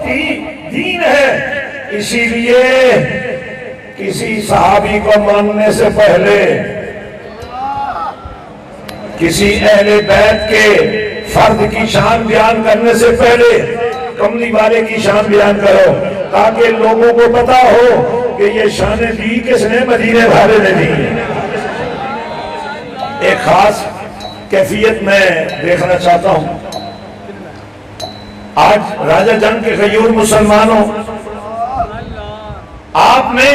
محبت ہی دین ہے۔ اسی لیے کسی صحابی کو ماننے سے پہلے، کسی اہل بیت کے فرد کی شان بیان کرنے سے پہلے کملی والے کی شان بیان کرو، تاکہ لوگوں کو پتا ہو کہ یہ شان دی کس نے؟ مدینے والے نے دی۔ ایک خاص کیفیت میں دیکھنا چاہتا ہوں۔ آج راجہ جنگ کے غیور مسلمانوں، آپ نے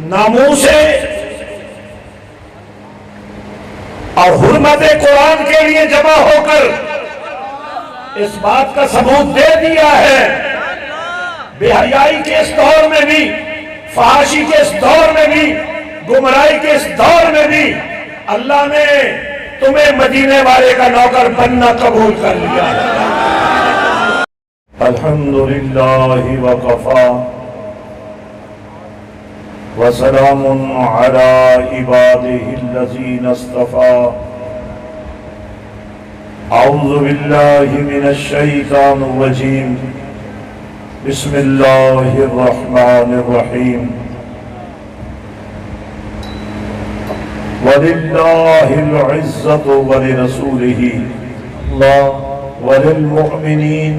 ناموس اور حرمت قرآن کے لیے جمع ہو کر اس بات کا ثبوت دے دیا ہے، بے حیائی کے اس دور میں بھی، فحاشی کے اس دور میں بھی، گمراہی کے اس دور میں بھی اللہ نے تمہیں مدینے والے کا نوکر بننا قبول کر لیا۔ الحمدللہ وکفا وسلام علی عبادہ الذین اصطفی۔ اعوذ باللہ من الشیطان الرجیم، بسم اللہ الرحمن الرحیم۔ وَلِلَّهِ الْعِزَّةُ وَلِرَسُولِهِ وَلِلْمُؤْمِنِينَ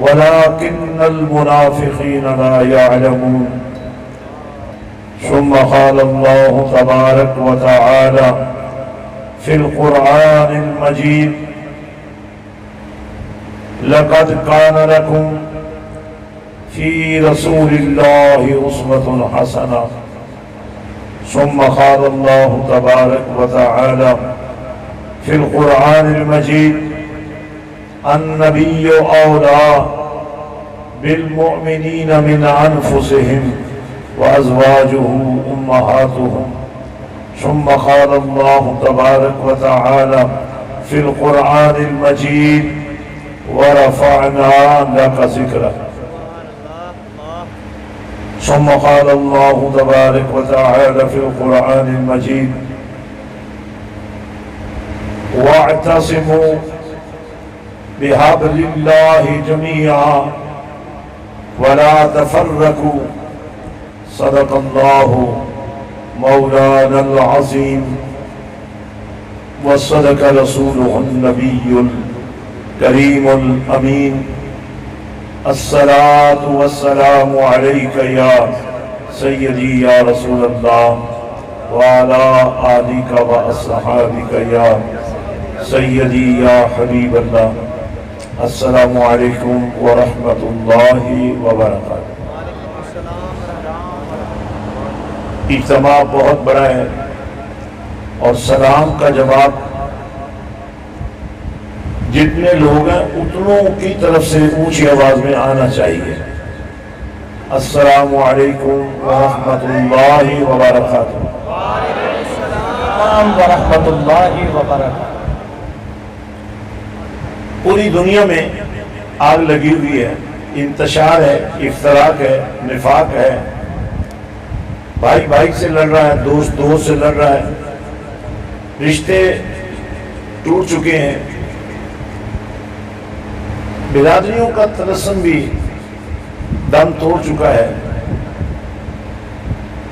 وَلَكِنَّ الْمُنَافِقِينَ لَا يَعْلَمُونَ۔ ثم قال الله تبارك وتعالى في القرآن المجيد: لقد كان لكم في رسول الله أسوة حسنة۔ ثم قال الله تبارك وتعالى في القرآن المجيد: النبي أولى بالمؤمنين من أنفسهم وأزواجه أمهاتهم۔ ثم قال الله تبارك وتعالى في القرآن المجيد: ورفعنا لك ذكرك۔ ثم قال الله تبارك وتعالى في القرآن المجيد: واعتصموا بحبل الله جميعا ولا تفرقوا، صدق الله مولانا العظيم وصدق رسوله النبي الكريم الأمين۔ الصلاة والسلام عليك يا سيدي يا رسول الله، وعلى آلك وأصحابك يا سيدي يا حبيب الله۔ السلام عليكم ورحمة الله وبركاته۔ اجتماع بہت بڑا ہے اور سلام کا جواب جتنے لوگ ہیں اتنوں کی طرف سے اونچی آواز میں آنا چاہیے۔ السلام علیکم ورحمۃ اللہ وبرکاتہ۔ السلام ورحمۃ اللہ وبرکاتہ۔ پوری دنیا میں آگ لگی ہوئی ہے، انتشار ہے، افتراق ہے، نفاق ہے، بھائی بھائی سے لڑ رہا ہے، دوست دوست سے لڑ رہا ہے، رشتے ٹوٹ چکے ہیں، برادریوں کا تلسم بھی دم توڑ چکا ہے،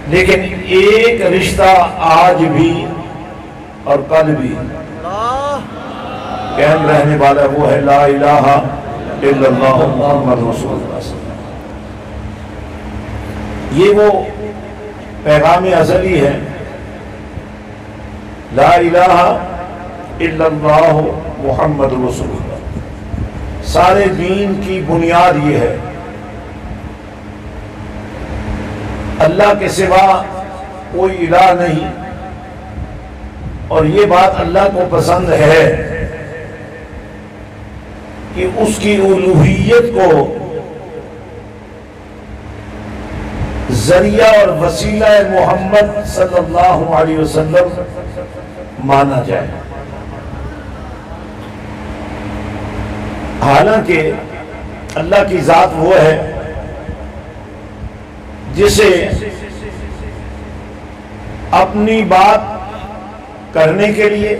لیکن ایک رشتہ آج بھی اور کل بھی قائم رہنے والا وہ ہے لا الہ الا اللہ محمد رسول اللہ صلی اللہ علیہ وسلم۔ یہ وہ پیغام ازلی ہے، لا الہ الا اللہ محمد رسول اللہ۔ سارے دین کی بنیاد یہ ہے، اللہ کے سوا کوئی الہ نہیں، اور یہ بات اللہ کو پسند ہے کہ اس کی الوہیت کو ذریعہ اور وسیلہ محمد صلی اللہ علیہ وسلم مانا جائے۔ حالانکہ اللہ کی ذات وہ ہے جسے اپنی بات کرنے کے لیے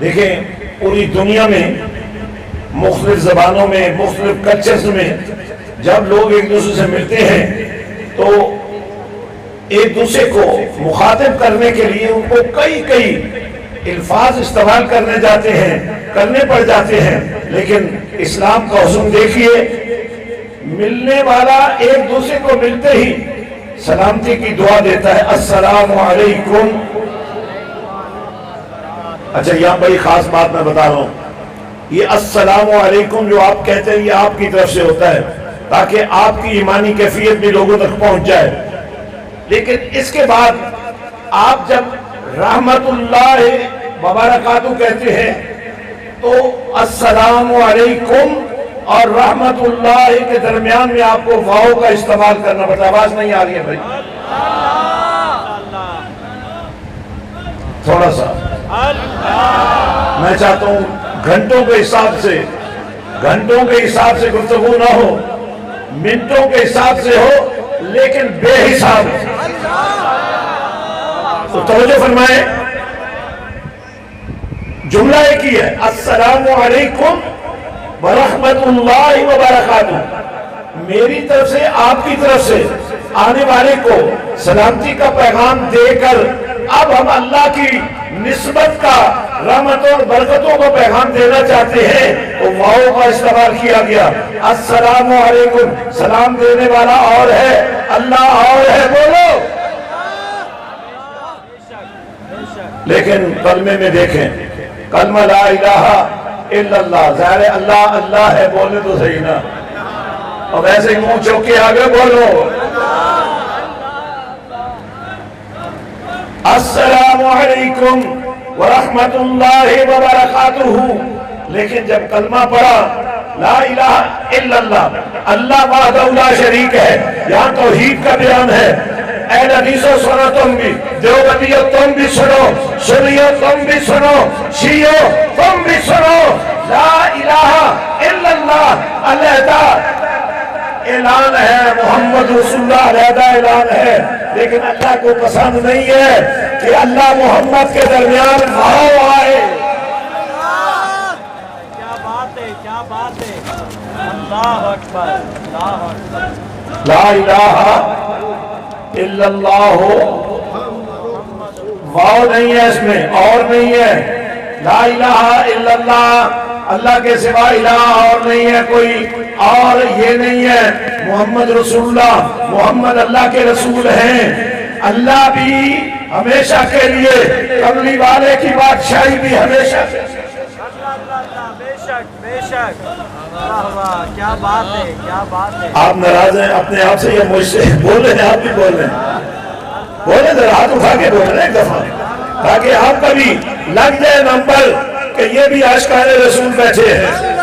دیکھیں پوری دنیا میں مختلف زبانوں میں مختلف کلچرز میں جب لوگ ایک دوسرے سے ملتے ہیں تو ایک دوسرے کو مخاطب کرنے کے لیے ان کو کئی الفاظ استعمال کرنے پڑ جاتے ہیں، لیکن اسلام کا حکم دیکھیے، ملنے والا ایک دوسرے کو ملتے ہی سلامتی کی دعا دیتا ہے، السلام علیکم۔ اچھا یہاں بڑی خاص بات میں بتا رہا ہوں، یہ السلام علیکم جو آپ کہتے ہیں یہ آپ کی طرف سے ہوتا ہے تاکہ آپ کی ایمانی کیفیت بھی لوگوں تک پہنچ جائے، لیکن اس کے بعد آپ جب رحمت اللہ وبرکاتہ کہتے ہیں تو السلام علیکم اور رحمت اللہ کے درمیان میں آپ کو واؤ کا استعمال کرنا پڑتا ہے۔ آواز نہیں آ رہی ہے بھائی، تھوڑا سا میں چاہتا ہوں گھنٹوں کے حساب سے گفتگو نہ ہو، منٹوں کے حساب سے ہو، لیکن بے حساب تو توجہ فرمائیں۔ جملہ ایک ہی ہے، السلام علیکم ورحمت اللہ وبرکاتہ، میری طرف سے آپ کی طرف سے آنے والے کو سلامتی کا پیغام دے کر اب ہم اللہ کی نسبت کا رحمت اور برکتوں کا پیغام دینا چاہتے ہیں تو واؤ کا استعمال کیا گیا۔ السلام علیکم، سلام دینے والا اور ہے، اللہ اور ہے، بولو۔ لیکن کلمے میں دیکھیں، کلمہ لا الہ الا اللہ، ظاہر اللہ اللہ ہے، بولنے تو صحیح نا، اور ویسے ہی منہ چوک کے آگے بولو، السلام علیکم ورحمت اللہ وبرکاتہ۔ لیکن جب کلمہ پڑھا لا الہ الا اللہ، اللہ وحدہ لا شریک ہے، یہاں توحید کا بیان ہے۔ اہل حدیثو سنو تم بھی، دیوبندیو تم بھی سنو، سنیو تم بھی سنو، شیعو تم بھی سنو، لا الہ الا اللہ علیحدہ اعلان ہے، محمد رسول اللہ علیحدہ اعلان ہے، لیکن اللہ کو پسند نہیں ہے کہ اللہ محمد کے درمیان واؤ آئے۔ کیا بات ہے، کیا بات ہے، اللہ اکبر، اللہ اکبر، لا الہ الا اللہ، واؤ نہیں ہے اس میں، اور نہیں ہے، لا الہ الا اللہ، اللہ کے سوا الہ اور نہیں ہے کوئی، اور یہ نہیں ہے محمد رسول اللہ، محمد اللہ کے رسول ہیں۔ اللہ بھی ہمیشہ کے لیے، کملی والے کی بادشاہی بھی ہمیشہ۔ بے شک بے شک، واہ واہ، کیا بات ہے، کیا بات ہے۔ آپ ناراض ہیں اپنے آپ سے یا مجھ سے؟ بول رہے ہیں، آپ بھی بول رہے ہیں، بولے ذرا ہاتھ اٹھا کے بول رہے ہیں ایک دفعہ، تاکہ آپ کا بھی لگ جائے نمبر کہ یہ بھی عاشقان رسول بیٹھے ہیں۔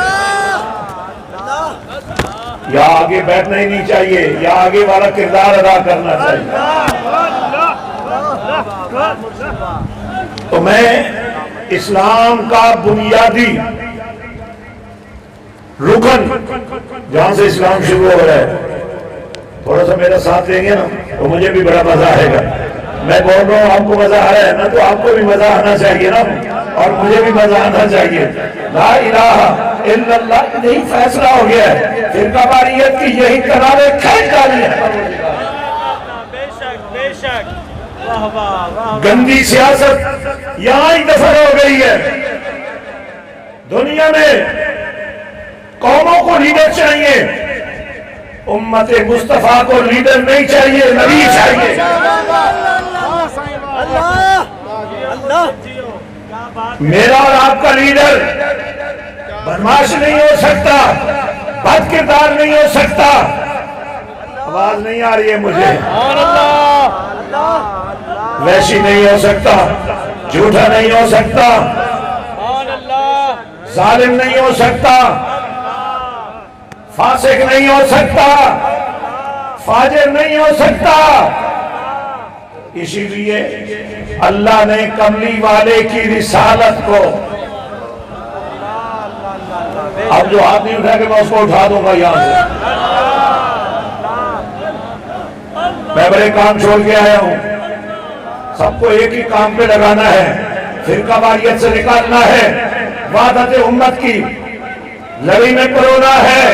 یا آگے بیٹھنا ہی نہیں چاہیے، یا آگے والا کردار ادا کرنا چاہیے۔ تو میں اسلام کا بنیادی رکن، جہاں سے اسلام شروع ہو رہا ہے، تھوڑا سا میرا ساتھ دیں گے نا تو مجھے بھی بڑا مزہ آئے گا۔ میں بول رہا ہوں آپ کو مزہ آ رہا ہے نا، تو آپ کو بھی مزہ آنا چاہیے نا، اور مجھے بھی مزہ آنا چاہیے۔ لا الہ الا اللہ یہی فیصلہ ہو گیا ہے، فرقہ واریت کی یہی کنارے کھینچ ڈالی ہے۔ بے شک بے شک، واہ واہ واہ، گندی سیاست یہاں ہی دفن ہو گئی ہے۔ دنیا میں قوموں کو لیڈر چاہیے، امت مصطفیٰ کو لیڈر نہیں چاہیے، نبی چاہیے۔ میرا اور آپ کا لیڈر بدمعاش نہیں ہو سکتا، بد کردار نہیں ہو سکتا۔ آواز نہیں آ رہی ہے مجھے؟ ویشی نہیں ہو سکتا، جھوٹا نہیں ہو سکتا، ظالم نہیں ہو سکتا، فاسق نہیں ہو سکتا، فاجر نہیں ہو سکتا۔ اسی لیے اللہ نے کملی والے کی رسالت کو، اب جو ہاتھ نہیں اٹھا کے میں اس کو اٹھا دوں گا یہاں سے، میں بڑے کام چھوڑ کے آیا ہوں، سب کو ایک ہی کام پہ لگانا ہے، فرقہ واریت سے نکالنا ہے، وحدت امت کی لڑی میں پرونا ہے۔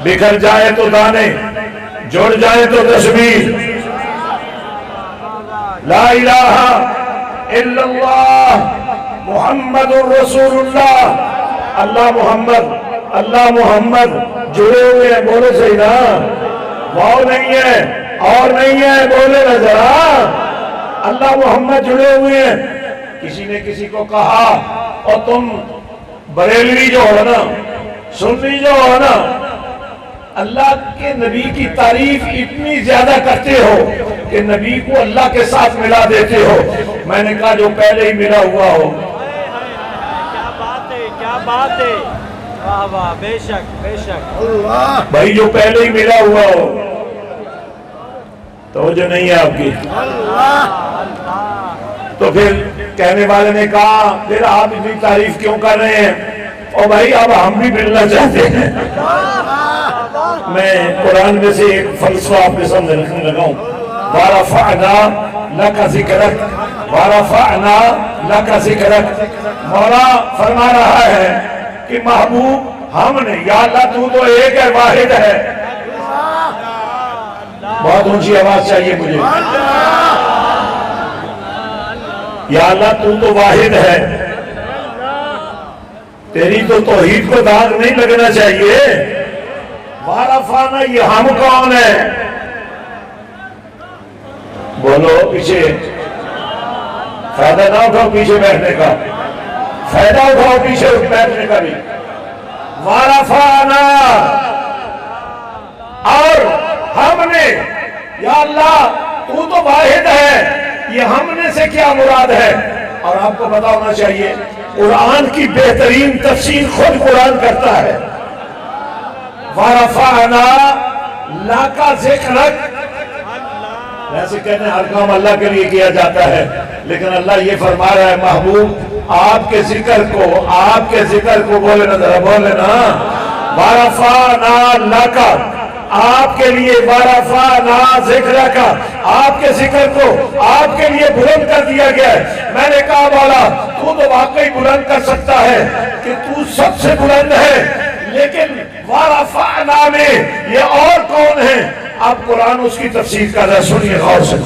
بکھر جائے تو دانے، جڑ جائے تو تشبیہ، لا الہ الا اللہ محمد الرسول اللہ۔ اللہ محمد جڑے ہوئے ہیں، بولو صحیح نا، واؤ نہیں ہے اور نہیں ہے، بولے نا ذرا، اللہ محمد جڑے ہوئے ہیں۔ کسی نے کسی کو کہا اور تم بریلوی جو ہو نا، سنی جو ہو نا، اللہ کے نبی کی تعریف اتنی زیادہ کرتے ہو کہ نبی کو اللہ کے ساتھ ملا دیتے ہو۔ میں نے کہا جو پہلے ہی ملا ہوا ہو، کیا بات ہے، کیا بات ہے، واہ واہ، بے شک بے شک، بھائی جو پہلے ہی ملا ہوا ہو، توجہ نہیں ہے آپ کی؟ تو پھر کہنے والے نے کہا پھر آپ اتنی تعریف کیوں کر رہے ہیں؟ اور بھائی اب ہم بھی ملنا چاہتے ہیں۔ میں قرآن میں سے ایک فلسفہ آپ کے سامنے رکھنے لگا ہوں، وَرَفَعْنَا لَكَ ذِكْرَكَ، وَرَفَعْنَا لَكَ ذِكْرَكَ۔ مولا فرما رہا ہے کہ محبوب ہم نے، یا اللہ تو ایک ہے، واحد ہے۔ بہت اونچی آواز چاہیے مجھے، یا اللہ تو واحد ہے، تیری تو توحید کو داغ نہیں لگنا چاہیے۔ وارفانا، یہ ہم کون ہے؟ بولو پیچھے، فائدہ نہ اٹھاؤ پیچھے بیٹھنے کا، فائدہ اٹھاؤ پیچھے بیٹھنے کا بھی۔ وارفانا، اور ہم نے، یا اللہ تو واحد ہے، یہ ہم نے سے کیا مراد ہے؟ اور آپ کو پتا ہونا چاہیے قرآن کی بہترین تفسیر خود قرآن کرتا ہے۔ وَرَفَعْنَا لَكَ ذِكْرَكَ، ویسے کہتے ہیں ہر کام اللہ کے لیے کیا جاتا ہے، لیکن اللہ یہ فرما رہا ہے محبوب آپ کے ذکر کو بولے نا ذرا، بولے نا، وَرَفَعْنَا لَكَ، آپ کے لیے، وَرَفَعْنَا ذِكْرَكَ، آپ کے ذکر کو آپ کے لیے بلند کر دیا گیا ہے۔ میں نے کہا مولا تو واقعی بلند کر سکتا ہے کہ تو سب سے بلند ہے، لیکن وَرَفَعْنَا میں یہ اور کون ہے؟ اب قرآن اس کی تفسیر کا ذرا سنیے غور سے۔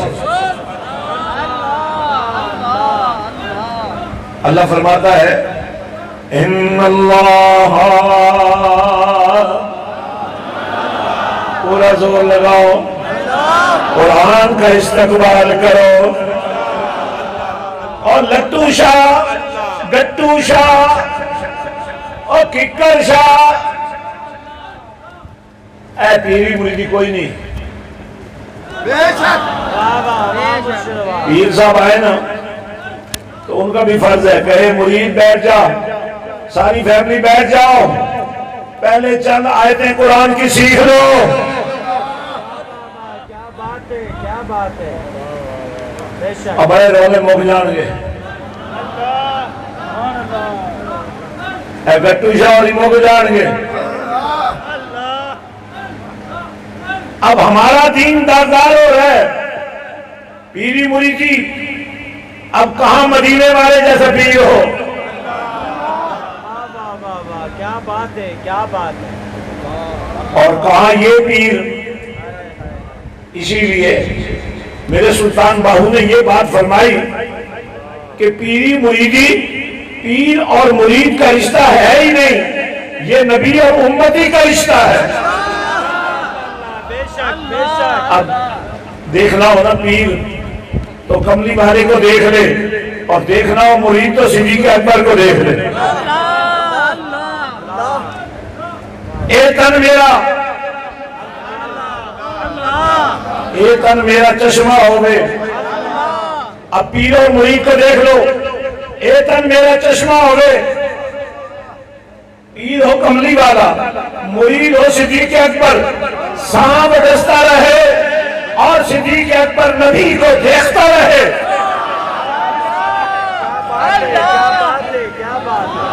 اللہ فرماتا ہے اِنَّ اللَّهَ، پورا زور لگاؤ، قرآن کا استقبال کرو، اور لٹو شاہ، گٹو شاہ اور ککر شاہ، اے پیری مریدی کوئی نہیں، پیر صاحب آئے نا تو ان کا بھی فرض ہے، کہے مرید بیٹھ جا، ساری فیملی بیٹھ جاؤ، پہلے چند آیتیں قرآن کی سیکھ لو۔ کیا بات ہے، کیا بات ہے، بے شک، اب بڑے رولے مک جان گے، اے گٹو شاہ اور مک جان گے۔ اب ہمارا دین داردار ہو رہا ہے، پیری مریدی اب کہاں مدینے والے جیسے پیر ہو؟ کیا بات ہے، کیا بات ہے، اور کہاں یہ پیر؟ اسی لیے میرے سلطان باہو نے یہ بات فرمائی کہ پیری مریدی، پیر اور مرید کا رشتہ ہے ہی نہیں، یہ نبی اور امتی کا رشتہ ہے۔ اب دیکھنا ہو نا پیر تو کملی بھاری کو دیکھ لے، اور دیکھنا ہو مرید تو صدیق اکبر کو دیکھ لے۔ اے تن میرا چشمہ ہوئے، اب پیر اور مرید کو دیکھ لو، اے تن میرا چشمہ ہوئے، پیر ہو کملی والا، مرید ہو صدیق اکبر، سانپ ڈستا رہے اور صدیق اکبر نبی کو دیکھتا رہے۔ کیا بات ہے،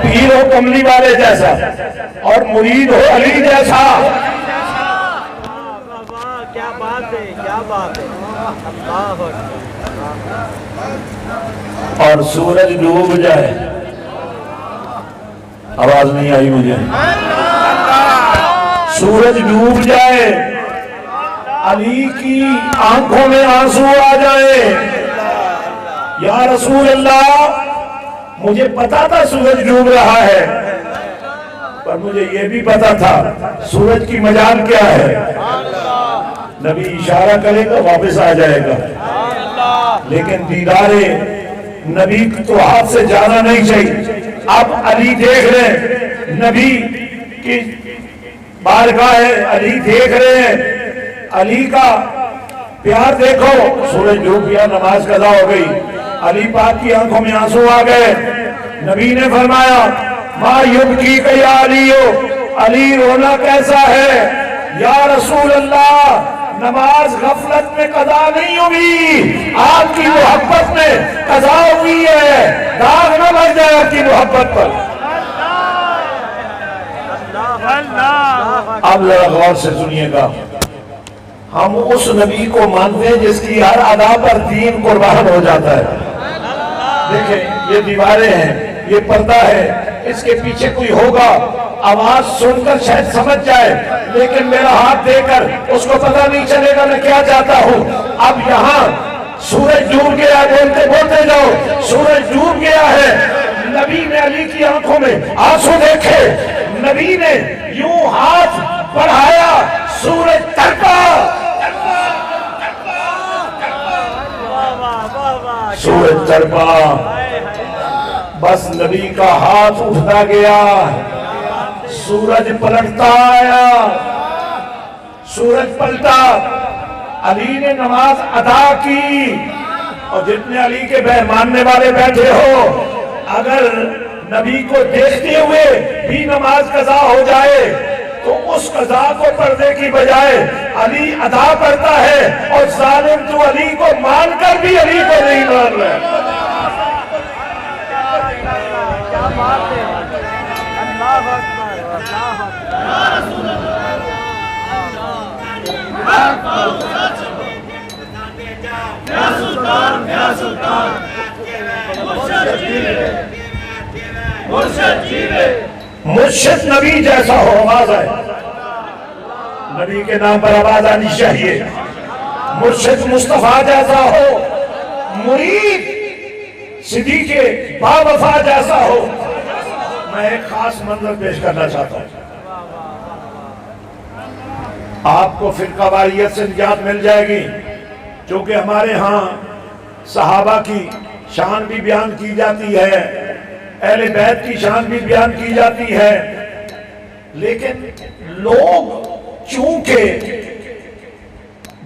پیر ہو کملی والے جیسا اور مرید ہو علی جیسا. کیا بات ہے، کیا بات ہے. اللہ اور سورج ڈوب جائے. آواز نہیں آئی مجھے. سورج ڈوب جائے، علی کی آنکھوں میں آنسو آ جائے. یا رسول اللہ مجھے پتا تھا سورج ڈوب رہا ہے، پر مجھے یہ بھی پتا تھا سورج کی مجال کیا ہے. نبی اشارہ کرے گا واپس آ جائے گا، لیکن دیدار نبی تو ہاتھ سے جانا نہیں چاہیے. اب علی دیکھ رہے ہیں، نبی کی بارگاہ ہے، علی دیکھ رہے ہیں. علی کا پیار دیکھو. سورج ڈوب گیا، نماز قضا ہو گئی، علی پاک کی آنکھوں میں آنسو آ گئے. نبی نے فرمایا ما یبکیک یا علی، علی رونا کیسا ہے؟ یا رسول اللہ نماز غفلت میں قضا نہیں ہوئی، آپ کی محبت میں قضا ہوئی ہے. داغ نہ لگ جائے آپ کی محبت پر. اب ذرا غور سے سنیے گا. ہم اس نبی کو مانتے ہیں جس کی ہر ادا پر دین قربان ہو جاتا ہے. دیکھیں یہ دیواریں ہیں، یہ پردہ ہے، اس کے پیچھے کوئی ہوگا، آواز سن کر شاید سمجھ جائے، لیکن میرا ہاتھ دے کر اس کو پتہ نہیں چلے گا میں کیا چاہتا ہوں. اب یہاں سورج ڈوب گیا، بولتے بولتے جاؤ. سورج ڈوب گیا ہے، نبی نے علی کی آنکھوں میں آنسو دیکھے. نبی نے یوں ہاتھ بڑھایا، سورج تڑپا، سورج تڑپا. بس نبی کا ہاتھ اٹھتا گیا، سورج پلٹتا آیا، سورج پلٹا. علی نے نماز ادا کی. اور جتنے علی کے ماننے والے بیٹھے ہو، اگر نبی کو دیکھتے ہوئے بھی نماز قضا ہو جائے تو اس قضا کو پڑھنے کی بجائے علی ادا کرتا ہے، اور ظالم تو علی کو مان کر بھی علی کو نہیں مان رہا. کیا بات ہے. اللہ اکبر، اللہ مرشد نبی جیسا ہو. آواز آئے، نبی کے نام پر آواز آنی چاہیے. مرشد مصطفیٰ جیسا ہو، مرید صدیق باوفا جیسا ہو. میں ایک خاص منظر پیش کرنا چاہتا ہوں. آپ کو فرقہ واریت سے نجات مل جائے گی، چونکہ ہمارے ہاں صحابہ کی شان بھی بیان کی جاتی ہے، اہل بیت کی شان بھی بیان کی جاتی ہے، لیکن لوگ چونکہ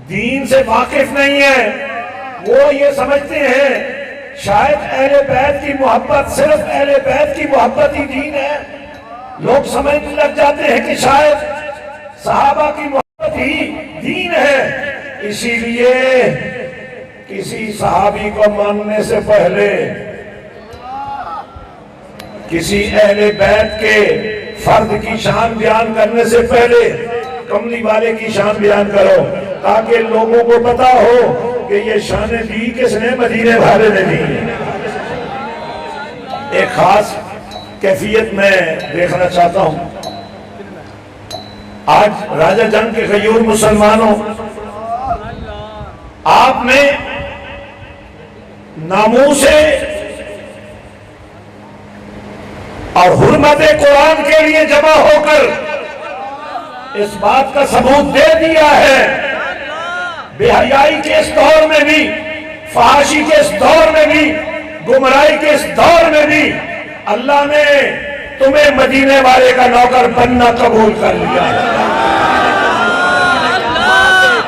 دین سے واقف نہیں ہیں، وہ یہ سمجھتے ہیں شاید اہل بیت کی محبت صرف اہل بیت کی محبت ہی دین ہے. لوگ سمجھنے لگ جاتے ہیں کہ شاید صحابہ کی محبت ہی دین ہے. اسی لیے کسی صحابی کو ماننے سے پہلے کسی اہل بیت کے فرد کی شان بیان کرنے سے پہلے کملی والے کی شان بیان کرو، تاکہ لوگوں کو پتا ہو کہ یہ شان دی کس نے؟ مدینے والے نے دی. ایک خاص کیفیت میں دیکھنا چاہتا ہوں. آج راجہ جنگ کے غیور مسلمانوں، آپ نے ناموس اور حرمت قرآن کے لیے جمع ہو کر اس بات کا ثبوت دے دیا ہے. بے حیائی کے اس دور میں بھی، فحاشی کے اس دور میں بھی، گمراہی کے اس دور میں بھی اللہ نے تمہیں مدینے والے کا نوکر بننا قبول کر لیا.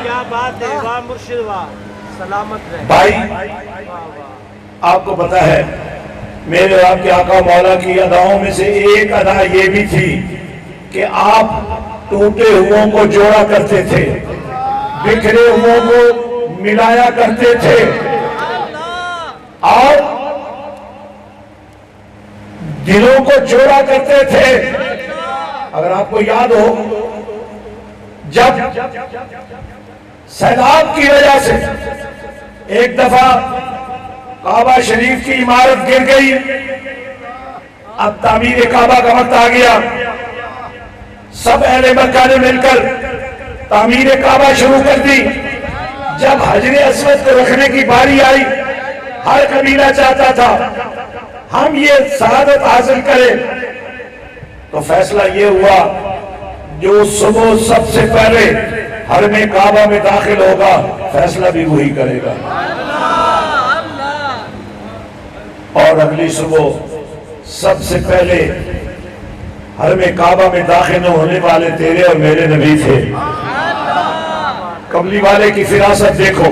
کیا بات ہے. واہ مرشد واہ، سلامت رہے. بھائی آپ کو پتا ہے میرے آپ کے آقا مولا کی اداؤں میں سے ایک ادا یہ بھی تھی کہ آپ ٹوٹے ہوئوں کو جوڑا کرتے تھے، بکھرے ہوئوں کو ملایا کرتے تھے، اور دلوں کو جوڑا کرتے تھے. اگر آپ کو یاد ہو جب سیلاب کی وجہ سے ایک دفعہ کعبہ شریف کی عمارت گر گئی, اب تعمیر کعبہ کا وقت آ گیا, سب اہل مکہ نے مل کر تعمیر کعبہ شروع کر دی. جب حجر اسود کو رکھنے کی باری آئی, ہر قبیلہ چاہتا تھا ہم یہ سعادت حاصل کریں, تو فیصلہ یہ ہوا جو صبح سب سے پہلے حرم کعبہ میں داخل ہوگا فیصلہ بھی وہی کرے گا, اور اگلی صبح سب سے پہلے حرم کعبہ میں داخل ہونے والے تیرے اور میرے نبی تھے. کملی والے کی فراست دیکھو,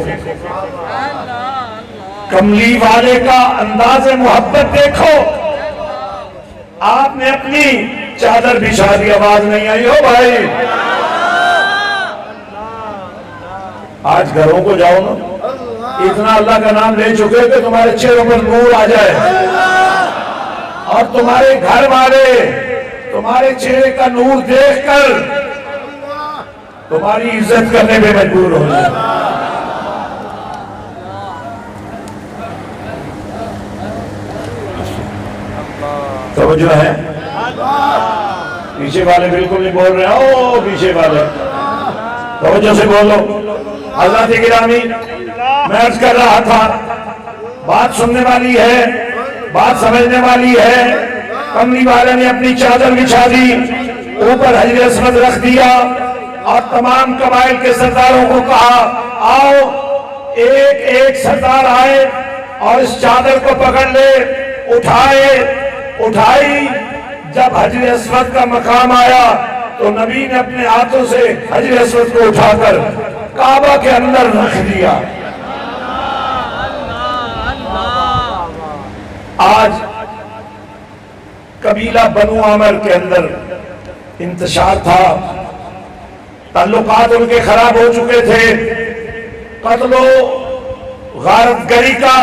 کملی والے کا انداز محبت دیکھو. آپ نے اپنی چادر بچھا دی, آواز نہیں آئی ہو بھائی. آج گھروں کو جاؤ نا, اتنا اللہ کا نام لے چکے کہ تمہارے چہروں پر نور آ جائے, اور تمہارے گھر والے تمہارے چہرے کا نور دیکھ کر تمہاری عزت کرنے میں مجبور ہو جائے. توجہ ہے, پیچھے والے بالکل نہیں بول رہے, او پیچھے والے توجہ سے بولو. حضرات گرامی, میں عرض کر رہا تھا بات سننے والی ہے, بات سمجھنے والی ہے. کملی والے نے اپنی چادر بچھا دی, اوپر حجر اسود رکھ دیا, اور تمام قبائل کے سرداروں کو کہا آؤ, ایک ایک سردار آئے اور اس چادر کو پکڑ لے. اٹھائی. جب حجر اسود کا مقام آیا تو نبی نے اپنے ہاتھوں سے حجر اسود کو اٹھا کر کعبہ کے اندر رکھ دیا. آج قبیلہ بنو عامر کے اندر انتشار تھا, تعلقات ان کے خراب ہو چکے تھے, قتل و غارت گری کا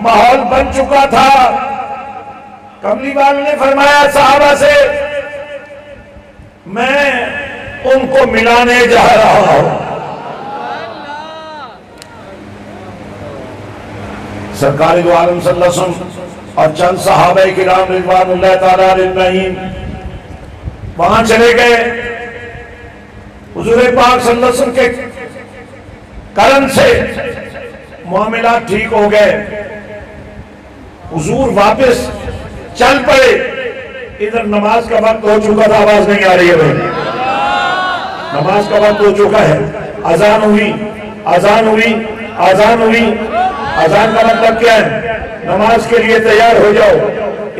ماحول بن چکا تھا. کملی والے نے فرمایا صحابہ سے میں ان کو ملانے جا رہا ہوں. سرکار دو عالم صلی اللہ علیہ وسلم اور چند صحابہ کرام رضوان اللہ تعالیٰ اجمعین وہاں چلے گئے. حضور پاک صلی اللہ علیہ وسلم کے کرم سے معاملات ٹھیک ہو گئے. حضور واپس چل پڑے. ادھر نماز کا وقت ہو چکا تھا, آواز نہیں آ رہی ہے بھائی, نماز کا وقت ہو چکا ہے. اذان ہوئی, اذان ہوئی, اذان ہوئی. اذان کا مطلب کیا ہے؟ نماز کے لیے تیار ہو جاؤ.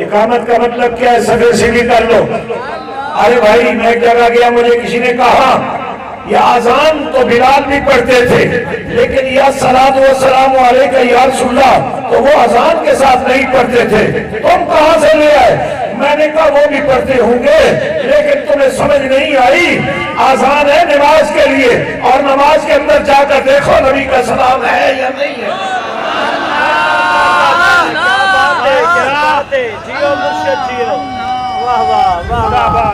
اقامت کا مطلب کیا ہے؟ صفے سیدھی کر لو. ارے بھائی میں ایک جگہ گیا, مجھے کسی نے کہا یہ اذان تو بلال بھی پڑھتے تھے, لیکن یا صلاۃ و سلام علیکہ یا رسول اللہ تو وہ اذان کے ساتھ نہیں پڑھتے تھے, تم کہاں سے لے آئے؟ میں نے کہا وہ بھی پڑھتے ہوں گے, لیکن تمہیں سمجھ نہیں آئی. اذان ہے نماز کے لیے, اور نماز کے اندر جا کر دیکھو نبی کا سلام ہے یا نہیں ہے. جیو مرشد جیو, واہ واہ واہ,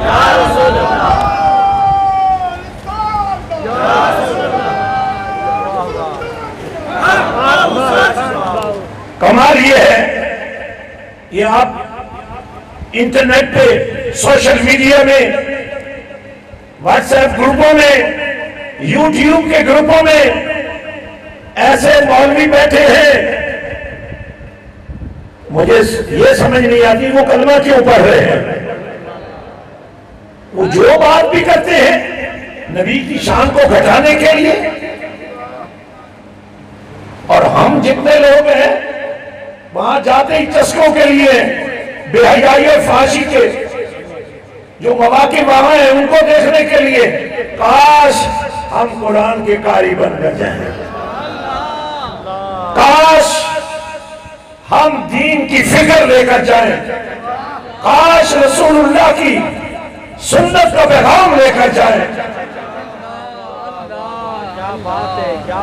یا رسول اللہ. کمال یہ ہے, یہ آپ انٹرنیٹ پہ, سوشل میڈیا میں, واٹس ایپ گروپوں میں, یوٹیوب کے گروپوں میں ایسے مولوی بیٹھے ہیں, مجھے یہ سمجھ نہیں آتی وہ کلمہ کیوں پڑھ رہے ہیں. وہ جو بات بھی کرتے ہیں نبی کی شان کو گھٹانے کے لیے, اور ہم جتنے لوگ ہیں وہاں جاتے ہی چسکوں کے لیے, بے حیائی اور فحاشی کے جو مواقع وہاں ہیں ان کو دیکھنے کے لیے. کاش ہم قرآن کے قاری بن کر جائیں, کاش ہم دین کی فکر لے کر جائیں, کاش رسول اللہ کی سنت کا پیغام لے کر جائیں.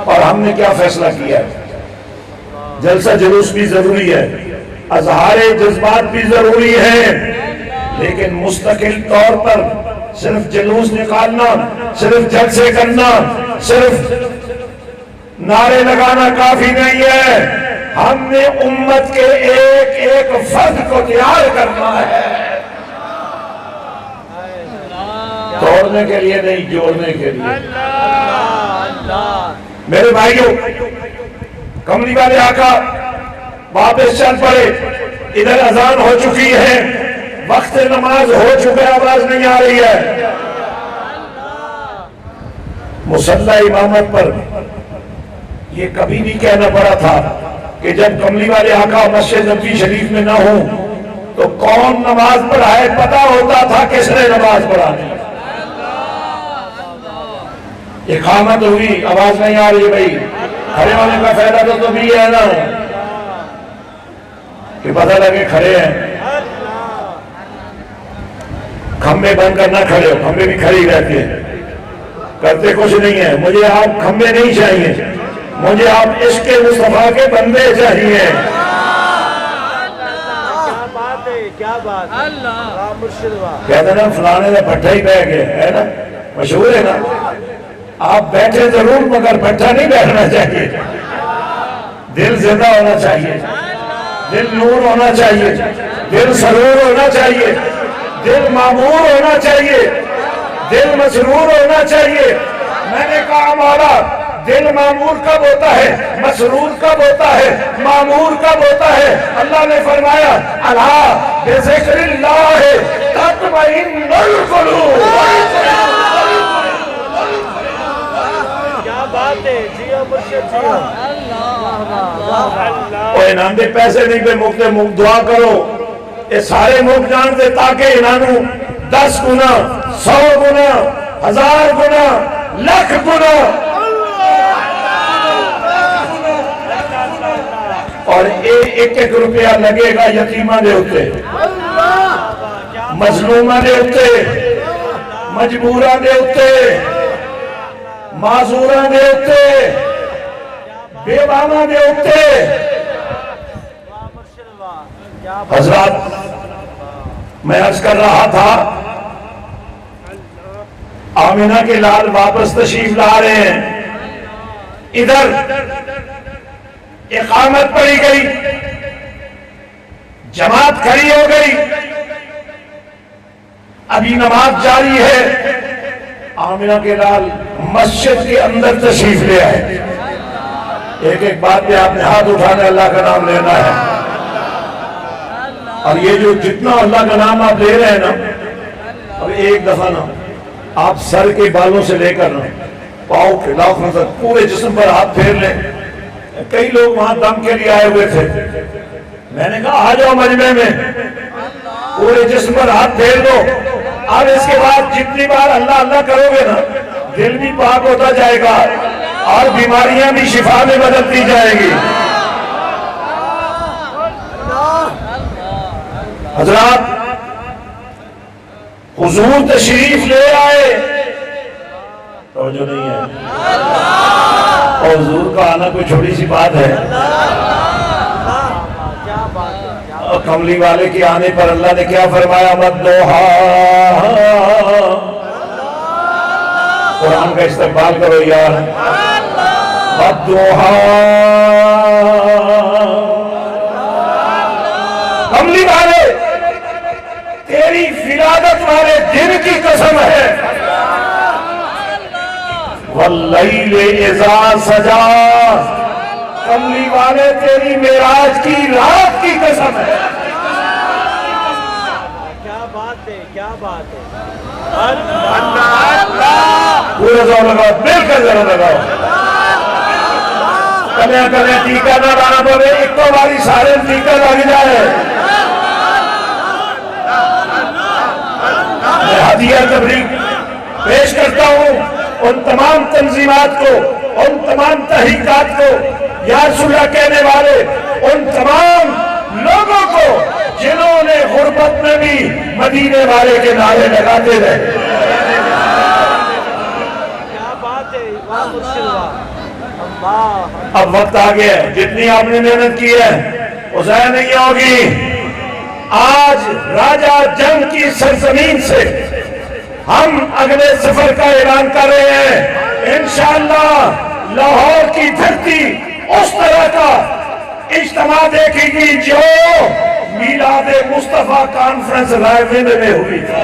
اور ہم نے کیا فیصلہ کیا ہے؟ جلسہ جلوس بھی ضروری ہے, اظہار جذبات بھی ضروری ہے، لیکن مستقل طور پر صرف جلوس نکالنا، صرف جلسے کرنا، صرف نعرے لگانا کافی نہیں ہے۔ ہم نے امت کے ایک ایک فرد کو تیار کرنا ہے، توڑنے کے لیے نہیں، جوڑنے کے لیے۔ میرے بھائیوں، کملی والے آقا واپس چل پڑے، ادھر اذان ہو چکی ہے، وقت نماز ہو چکے، آواز نہیں آ رہی ہے۔ مصلی امامت پر یہ کبھی نہیں کہنا پڑا تھا کہ جب کملی والے آقا مسجد نبوی شریف میں نہ ہوں تو کون نماز پڑھائے، پتا ہوتا تھا کس نے نماز پڑھانی۔ اقامت ہوئی، آواز نہیں آ رہی بھائی، کھڑے ہونے کا فائدہ تو بھی ہے نا کہ پتہ لگے کھڑے ہیں۔ کھمبے بند کرنا، کھڑے ہو، کھمبے بھی کھڑی رہتے ہیں، کرتے کچھ نہیں ہے۔ مجھے آپ کھمبے نہیں چاہیے، مجھے آپ عشق مصطفیٰ کے بندے چاہیے۔ کیا بات اللہ مرشد واہ، کہتے ہیں نا فلانے کا بھٹا ہی بہ گیا ہے نا، مشہور ہے نا۔ آپ بیٹھے ضرور مگر بھٹا نہیں بیٹھنا چاہیے، دل زندہ ہونا چاہیے، دل نور ہونا چاہیے، دل سرور ہونا چاہیے، دل معمور ہونا چاہیے، دل مسرور ہونا چاہیے۔ میں نے کہا مولا دل معمور کب ہوتا ہے، مسرور کب ہوتا ہے، معمور کب ہوتا ہے؟ اللہ نے فرمایا الا بذکر اللہ تطمئن القلوب۔ کیا بات ہے، جیو مرشد جیو۔ اور انہاں دے پیسے نہیں پہ مکتے، دعا کرو یہ سارے ملک جانتے تاکہ انہوں 10 گنا 100 گنا 1000 گنا لکھ گنا اور ایک ایک روپیہ لگے گا یتیمہ دے ہوتے، مظلومہ دے ہوتے، مجبورہ دے ہوتے، معذورہ دے ہوتے، بیوانہ دے ہوتے۔ حضرات میں عرض کر رہا تھا آمینہ کے لال واپس تشریف لا رہے ہیں، ادھر اقامت پڑی گئی، جماعت کھڑی ہو گئی، ابھی نماز جاری ہے۔ آمینہ کے لال مسجد کے اندر تشریف لے آئے۔ ایک ایک بات پہ آپ نے ہاتھ اٹھانا، اللہ کا نام لینا ہے، اور یہ جو جتنا اللہ کا نام آپ لے رہے ہیں نا، اب ایک دفعہ نا آپ سر کے بالوں سے لے کر نا پاؤں کے لاکھ نظر پورے جسم پر ہاتھ پھیر لیں۔ کئی لوگ وہاں دم کے لیے آئے ہوئے تھے، میں نے کہا آ جاؤ مجمع میں، پورے جسم پر ہاتھ پھیر دو۔ اب اس کے بعد جتنی بار اللہ اللہ کرو گے نا، دل بھی پاک ہوتا جائے گا اور بیماریاں بھی شفا میں بدلتی جائیں گی۔ حضرات حضور تشریف لے آئے، توجہ نہیں ہے، اور حضور کا آنا کوئی چھوٹی سی بات ہے۔ اور کملی والے کے آنے پر اللہ نے کیا فرمایا؟ مدوہا، قرآن کا استقبال کرو یار، مدوہا، کملی والے تیری ولادت والے دن کی قسم ہے، واللیل اذا سجا، کملی والے تیری معراج کی رات کی قسم ہے۔ کیا بات ہے، کیا بات ہے۔ پورا زور لگاؤ، مل کر ذرا لگاؤ، کلیاں کلیاں ٹیکہ نہ لانا پڑے، ایک تو باری سارے ٹیکہ لگ جائے۔ میں ہدیہ تبریک پیش کرتا ہوں ان تمام تنظیمات کو، ان تمام تحریکات کو، یا رسول اللہ کہنے والے ان تمام لوگوں کو جنہوں نے غربت میں بھی مدینے والے کے نعرے لگاتے رہے۔ کیا بات ہے، واہ مرشد واہ، اللہ۔ اب وقت آ گیا ہے، جتنی آپ نے محنت کی ہے وہ ضائع نہیں ہوگی۔ آج راجہ جنگ کی سرزمین سے ہم اگلے سفر کا اعلان کر رہے ہیں۔ انشاءاللہ لاہور کی دھرتی اس طرح کا اجتماع دیکھے گی جو میلاد مصطفیٰ کانفرنس رائے وند میں ہوئی تھی۔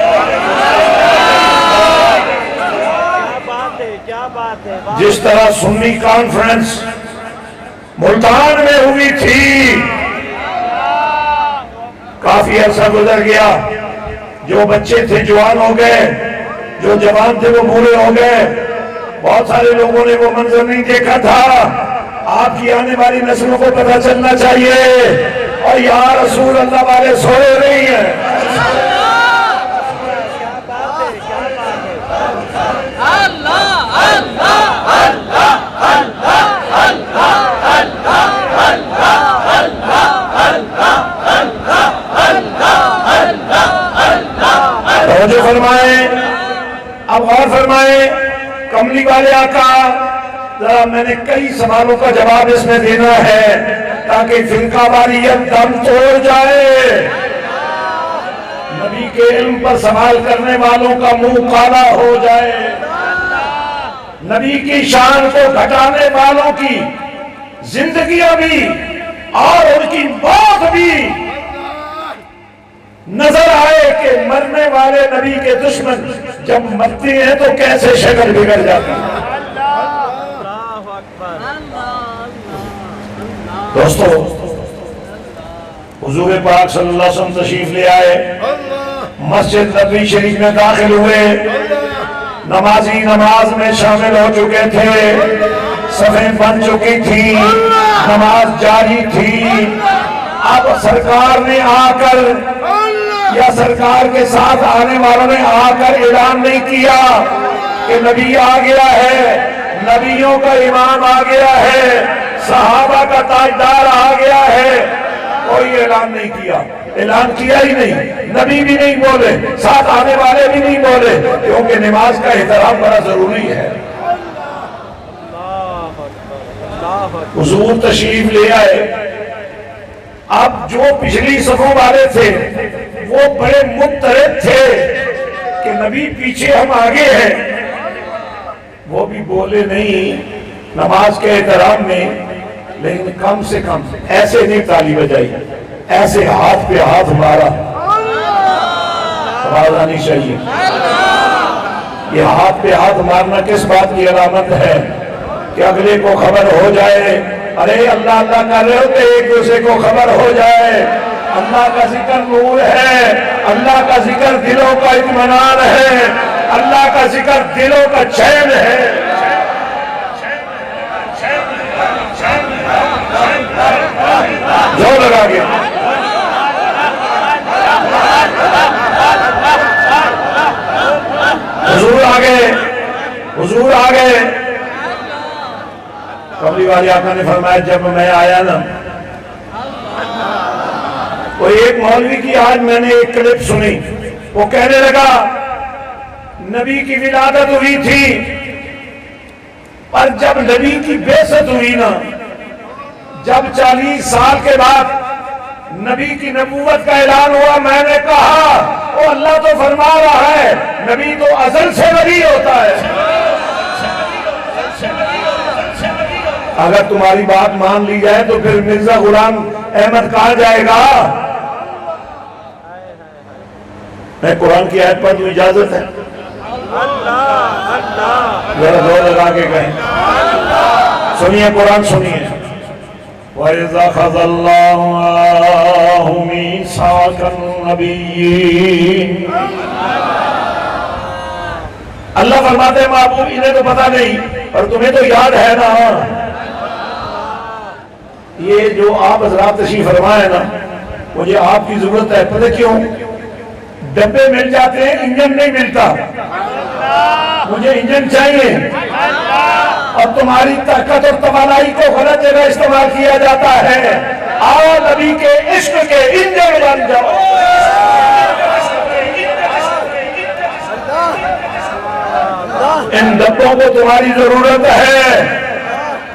کیا بات ہے، جس طرح سنی کانفرنس ملتان میں ہوئی تھی، کافی عرصہ گزر گیا، جو بچے تھے جوان ہو گئے، جو جوان تھے وہ بوڑھے ہو گئے، بہت سارے لوگوں نے وہ منظر نہیں دیکھا تھا۔ آپ کی آنے والی نسلوں کو پتہ چلنا چاہیے، اور یہاں رسول اللہ والے سوئے نہیں ہیں۔ توجہ فرمائیں، اب غور فرمائیں، کملی والے آقا، ذرا میں نے کئی سوالوں کا جواب اس میں دینا ہے تاکہ فرقہ واریت دم توڑ جائے، نبی کے علم پر سوال کرنے والوں کا منہ کالا ہو جائے، نبی کی شان کو گھٹانے والوں کی زندگیاں بھی اور ان کی موت بھی نظر آئے کہ مرنے والے نبی کے دشمن جب مرتے ہیں تو کیسے شکل بگڑ جاتی ہے۔ دوستو، حضور پاک صلی اللہ علیہ وسلم تشریف لے آئے، مسجد نبوی شریف میں داخل ہوئے، نمازی نماز میں شامل ہو چکے تھے، صفیں بن چکی تھی، نماز جاری تھی۔ اب سرکار نے آ کر یا سرکار کے ساتھ آنے والوں نے آ کر اعلان نہیں کیا کہ نبی آ گیا ہے، نبیوں کا امام آ گیا ہے، صحابہ کا تاجدار آ گیا ہے، کوئی اعلان نہیں کیا، اعلان کیا ہی نہیں، نبی بھی نہیں بولے، ساتھ آنے والے بھی نہیں بولے، کیونکہ نماز کا احترام بڑا ضروری ہے۔ حضور تشریف لے آئے، اب جو پچھلی صفوں والے تھے وہ بڑے مضطرب تھے کہ نبی پیچھے ہم آگے ہیں، وہ بھی بولے نہیں نماز کے احترام میں، لیکن کم سے کم ایسے نہیں تالی بجائی، ایسے ہاتھ پہ ہاتھ مارا، آواز آنی چاہیے۔ یہ ہاتھ پہ ہاتھ مارنا کس بات کی علامت ہے؟ کہ اگلے کو خبر ہو جائے، ارے اللہ اللہ کر رہے ہوتے ایک دوسرے کو خبر ہو جائے، اللہ کا ذکر نور ہے، اللہ کا ذکر دلوں کا اطمینان ہے، اللہ کا ذکر دلوں کا چین ہے۔ جو لگا گیا حضور آگئے، حضور آگئے۔ کملی والی آقا نے فرمایا جب میں آیا نا، کوئی ایک مولوی کی آج میں نے ایک کلپ سنی، وہ کہنے لگا نبی کی ولادت ہوئی تھی، پر جب نبی کی بعثت ہوئی نا، جب 40 سال کے بعد نبی کی نبوت کا اعلان ہوا، میں نے کہا وہ اللہ تو فرما رہا ہے نبی تو ازل سے نبی ہوتا ہے۔ اگر تمہاری بات مان لی جائے تو پھر مرزا غلام احمد کہا جائے گا؟ میں قرآن کی آیت پر تو اجازت ہے، ذرا زور لگا کے کہیں، سنیے قرآن سنیے۔ وَإِذَا أَخَذَ اللَّهُ مِيثَاقَ النَّبِيِّينَ، اللہ فرماتے ہیں محبوب انہیں تو پتہ نہیں پر تمہیں تو یاد ہے نا، یہ جو آپ حضرات تشریف فرمائے نا، مجھے آپ کی ضرورت ہے، پتہ کیوں؟ ڈبے مل جاتے ہیں، انجن نہیں ملتا، مجھے انجن چاہیے، اور تمہاری طاقت اور توانائی کو غلط جگہ استعمال کیا جاتا ہے۔ آؤ نبی کے عشق کے انجن بن جاؤ۔ ان ڈبوں کو تمہاری ضرورت ہے۔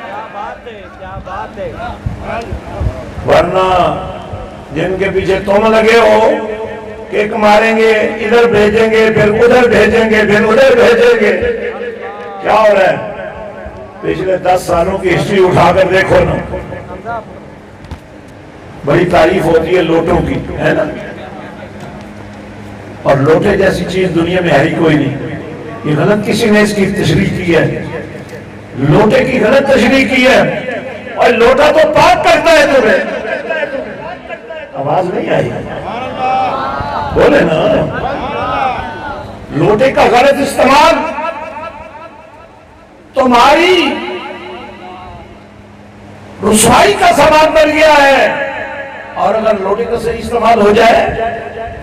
کیا بات ہے، کیا بات ہے۔ ورنہ جن کے پیچھے تم لگے ہو کیک ماریں گے، ادھر بھیجیں گے، پھر ادھر بھیجیں گے، پھر ادھر بھیجیں گے، کیا ہو رہا ہے؟ پچھلے 10 سالوں کی ہسٹری اٹھا کر دیکھو نا، بڑی تعریف ہوتی ہے لوٹوں کی، ہے نا؟ اور لوٹے جیسی چیز دنیا میں ہے ہی کوئی نہیں۔ یہ غلط کسی نے اس کی تشریح کی ہے، لوٹے کی غلط تشریح کی ہے، اور لوٹا تو پاک کرتا ہے تمہیں۔ آواز نہیں آئی؟ بولے نا، لوٹے کا غلط استعمال تمہاری رسوائی کا سامان بن گیا ہے، اور اگر لوٹے کا صحیح استعمال ہو جائے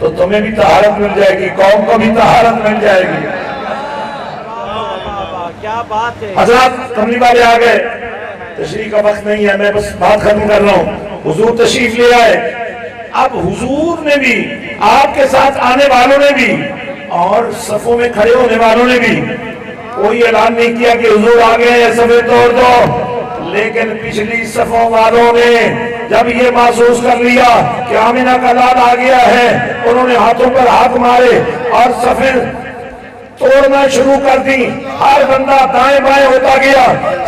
تو تمہیں بھی طہارت مل جائے گی، قوم کو بھی طہارت مل جائے گی۔ کیا بات ہے حضرات، کملی والے آ گئے، تشریح کا وقت نہیں ہے، میں بس بات ختم کر رہا ہوں۔ حضور تشریف لے آئے، اب حضور نے بھی، آپ کے ساتھ آنے والوں نے بھی، اور صفوں میں کھڑے ہونے والوں نے بھی کوئی اعلان نہیں کیا کہ حضور آ گئے ہیں صفیں توڑ دو، لیکن پچھلی صفوں والوں نے جب یہ محسوس کر لیا کہ آمنہ کا لال آ گیا ہے، انہوں نے ہاتھوں پر ہاتھ مارے اور صفیں توڑنا شروع کر دی۔ ہر بندہ دائیں بائیں ہوتا گیا،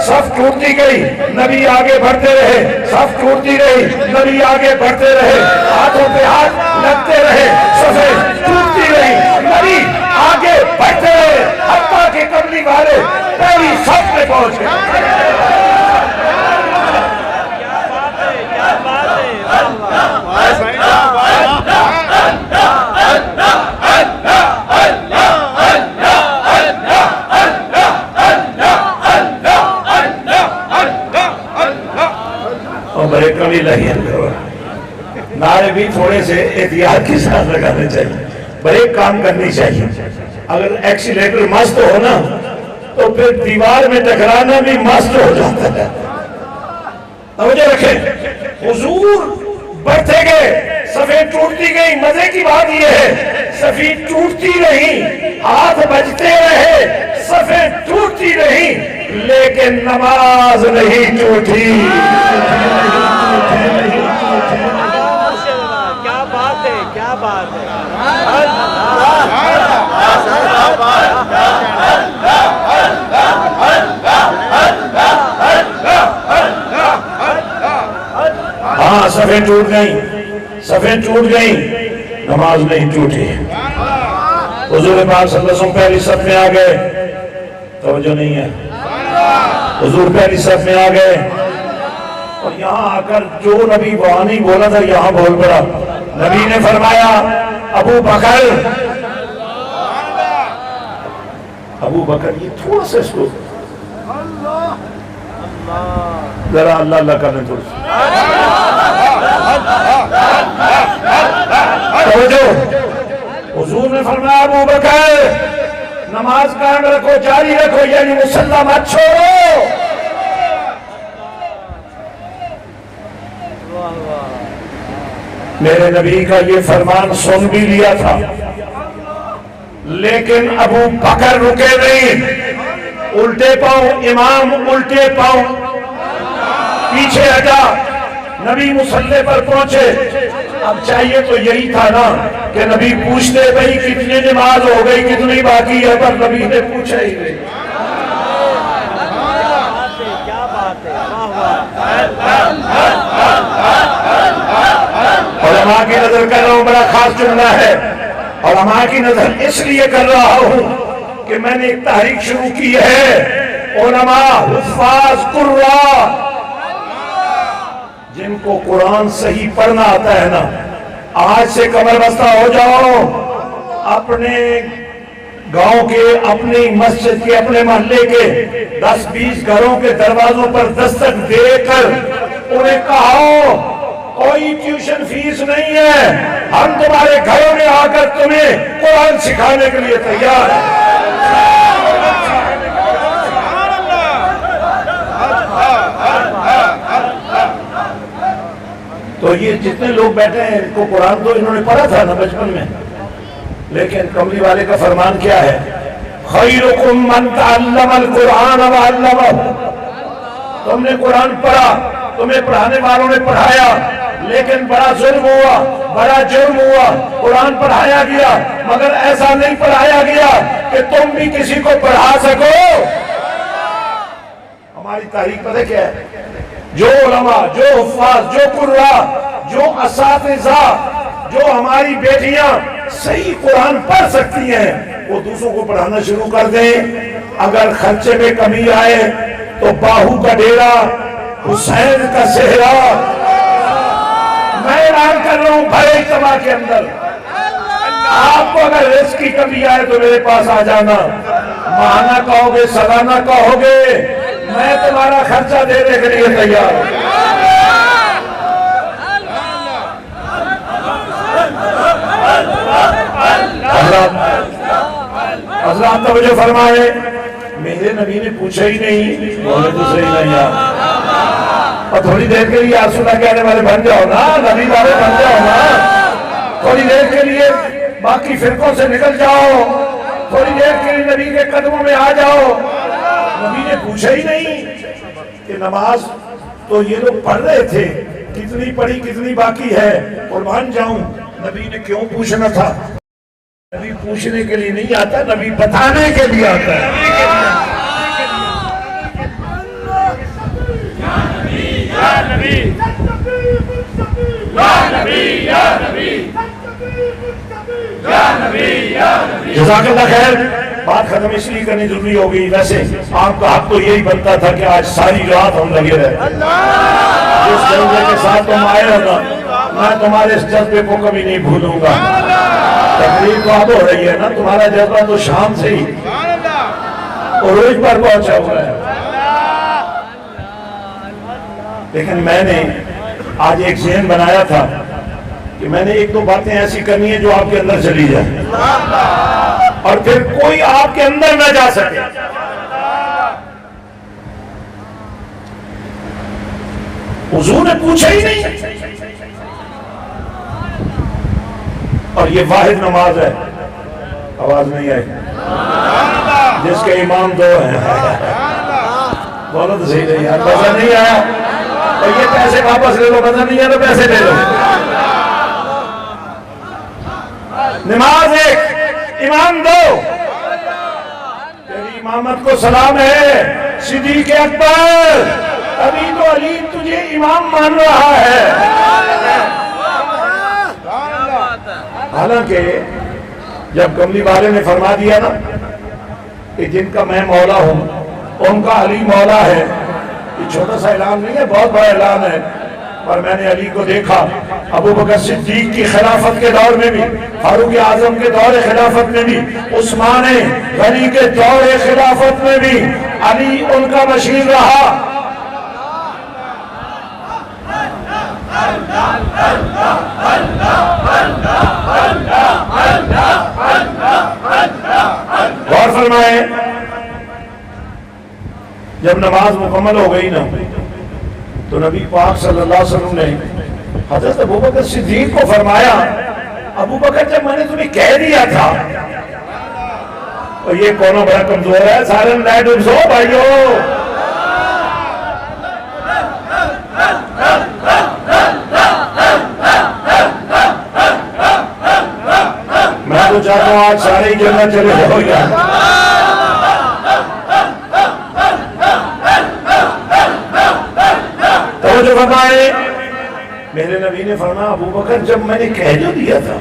صف ٹوٹتی گئی، نبی آگے بڑھتے رہے، صف ٹوٹتی گئی، نبی آگے بڑھتے رہے، ہاتھوں پہ ہاتھ لگتے رہے، صفیں ٹوٹتی گئی، نبی آگے بڑھتے رہے، حتیٰ کہ کملی والے پہلی صف میں پہنچ گئے۔ بڑے کمی لگی نعرے بھی تھوڑے سے احتیاط کے ساتھ لگانے چاہیے، بریک کام کرنی چاہیے۔ اگر ایکسیلیٹر مست ہو نا تو پھر دیوار میں ٹکرانا بھی مست ہو جاتا ہے۔ توجہ رکھیں، حضور بڑھتے گئے، صفیں ٹوٹتی گئی۔ مزے کی بات یہ ہے، صفیں ٹوٹتی رہی، ہاتھ بجتے رہے، صفیں ٹوٹتی رہی، لیکن نماز نہیں ٹوٹی۔ کیا بات ہے، کیا بات ہے۔ ہاں، صفیں ٹوٹ گئیں، صفیں ٹوٹ گئیں، نماز نہیں ٹوٹی۔ حضور پاک صلی اللہ علیہ وسلم پہلی صف میں آ گئے، توجہ نہیں ہے، حضور پہلی صف میں آ گئے، اور یہاں آ کر جو نبی وہاں نہیں بولا تھا یہاں بول پڑا۔ نبی نے فرمایا، ابو بکر، ابو بکر، یہ تھوڑا سا اس کو ذرا اللہ اللہ کرنے تھوڑا توجہ۔ حضور نے فرمایا، ابو بکر، نماز قائم رکھو، جاری رکھو، یعنی مصلی مت چھوڑو۔ میرے نبی کا یہ فرمان سن بھی لیا تھا، لیکن ابو بکر رکے نہیں، الٹے پاؤں، امام الٹے پاؤں پیچھے ہٹا، نبی مصلی پر پہنچے۔ اب چاہیے تو یہی تھا نا کہ نبی پوچھتے بھئی کتنی نماز ہو گئی، کتنی باقی ہے، پر نبی نے پوچھا ہی نہیں۔ کیا بات ہے، علماء کی نظر کر رہا ہوں، بڑا خاص جملہ ہے، علماء کی نظر اس لیے کر رہا ہوں کہ میں نے ایک تحریک شروع کی ہے، علماء، حفاظ، قراء، جن کو قرآن صحیح پڑھنا آتا ہے نا، آج سے کمر بستہ ہو جاؤ، اپنے گاؤں کے، اپنی مسجد کے، اپنے محلے کے 10-20 گھروں کے دروازوں پر دستک دے کر انہیں کہو، کوئی ٹیوشن فیس نہیں ہے، ہم تمہارے گھروں میں آ کر تمہیں قرآن سکھانے کے لیے تیار ہیں۔ تو یہ جتنے لوگ بیٹھے ہیں ان کو قرآن تو انہوں نے پڑھا تھا نا بچپن میں، لیکن کملی والے کا فرمان کیا ہے؟ خیرکم من تعلم القرآن وعلمہ۔ تم نے قرآن پڑھا، تمہیں پڑھانے والوں نے پڑھایا، لیکن بڑا ظلم ہوا، بڑا جرم ہوا، قرآن پڑھایا گیا، مگر ایسا نہیں پڑھایا گیا کہ تم بھی کسی کو پڑھا سکو۔ ہماری تاریخ پتہ کیا ہے؟ جو علماء، جو حفاظ، جو قراء، جو اساتذہ، جو ہماری بیٹیاں صحیح قرآن پڑھ سکتی ہیں، وہ دوسروں کو پڑھانا شروع کر دیں۔ اگر خرچے میں کمی آئے تو باہو کا ڈیرا، حسین کا صحرا، میں اعلان کر رہا ہوں بھرے اجتماع کے اندر، آپ کو اگر رزق کی کمی آئے تو میرے پاس آ جانا، ماہانہ کہو گے، سالانہ کہو گے، میں تمہارا خرچہ دینے کے لیے تیار ہوں۔ حضرات توجہ فرمائے، میرے نبی نے پوچھا ہی نہیں، بولے تو صحیح نہیں یار، اور تھوڑی دیر کے لیے رسول اللہ کہنے والے بن جاؤ نا، نبی والے بن جاؤ نا، تھوڑی دیر کے لیے باقی فرقوں سے نکل جاؤ، تھوڑی دیر کے لیے نبی کے قدموں میں آ جاؤ۔ نبی نے پوچھا ہی نہیں کہ نماز تو یہ لوگ پڑھ رہے تھے، کتنی پڑھی کتنی باقی ہے، قربان جاؤں۔ نبی نے کیوں پوچھنا تھا؟ نبی پوچھنے کے لیے نہیں آتا، نبی بتانے کے لیے آتا ہے۔ جزاک اللہ خیر، بات ختم اس لیے کرنی ضروری ہو گئی، ویسے آپ کا حق تو یہی بنتا تھا کہ آج ساری رات ہم لگے رہے۔ جس جذبے کے ساتھ تم آئے ہو نا، میں تمہارے اس جذبے کو کبھی نہیں بھولوں گا۔ تقریر تو اب ہو رہی ہے نا، تمہارا جذبہ تو شام سے ہی عروج پر پہنچا ہوا ہے۔ لیکن میں نے آج ایک ذہن بنایا تھا کہ میں نے ایک دو باتیں ایسی کرنی ہیں جو آپ کے اندر چلی جائیں اور پھر کوئی آپ کے اندر نہ جا سکے۔ حضور نے پوچھا ہی نہیں، اور یہ واحد نماز ہے، آواز نہیں آئی، جس کے امام دو ہیں، بولو تو صحیح نہیں، مزہ نہیں آیا تو یہ پیسے واپس لے لو، مزہ نہیں آیا تو پیسے لے لو۔ نماز ایک، امام دو، تیری امامت کو سلام ہے صدیق اکبر، ابھی تو علی تجھے امام مان رہا ہے۔ حالانکہ جب کملی والے نے فرما دیا نا کہ جن کا میں مولا ہوں ان کا علی مولا ہے، یہ چھوٹا سا اعلان نہیں ہے، بہت بڑا اعلان ہے۔ پر میں نے علی کو دیکھا ابو بکر صدیق کی خلافت کے دور میں بھی، فاروق اعظم کے دور خلافت میں بھی، عثمان غنی کے دور خلافت میں بھی علی ان کا مشیر رہا۔ غور فرمائیں، جب نماز مکمل ہو گئی نا تو نبی پاک صلی اللہ علیہ وسلم نے حضرت ابو بکر صدیق کو فرمایا، ابو بکر جب میں نے تمہیں کہہ دیا تھا، اور یہ کونوں بڑا کمزور ہے، سارے لائٹ اٹھو بھائیو، میں تو چاہتا ہوں آج سارے ہی جنت چلے ہو گیا۔ توجہ فرمائے، میرے نبی نے فرمایا ابو بکر جب میں نے کہہ جو دیا تھا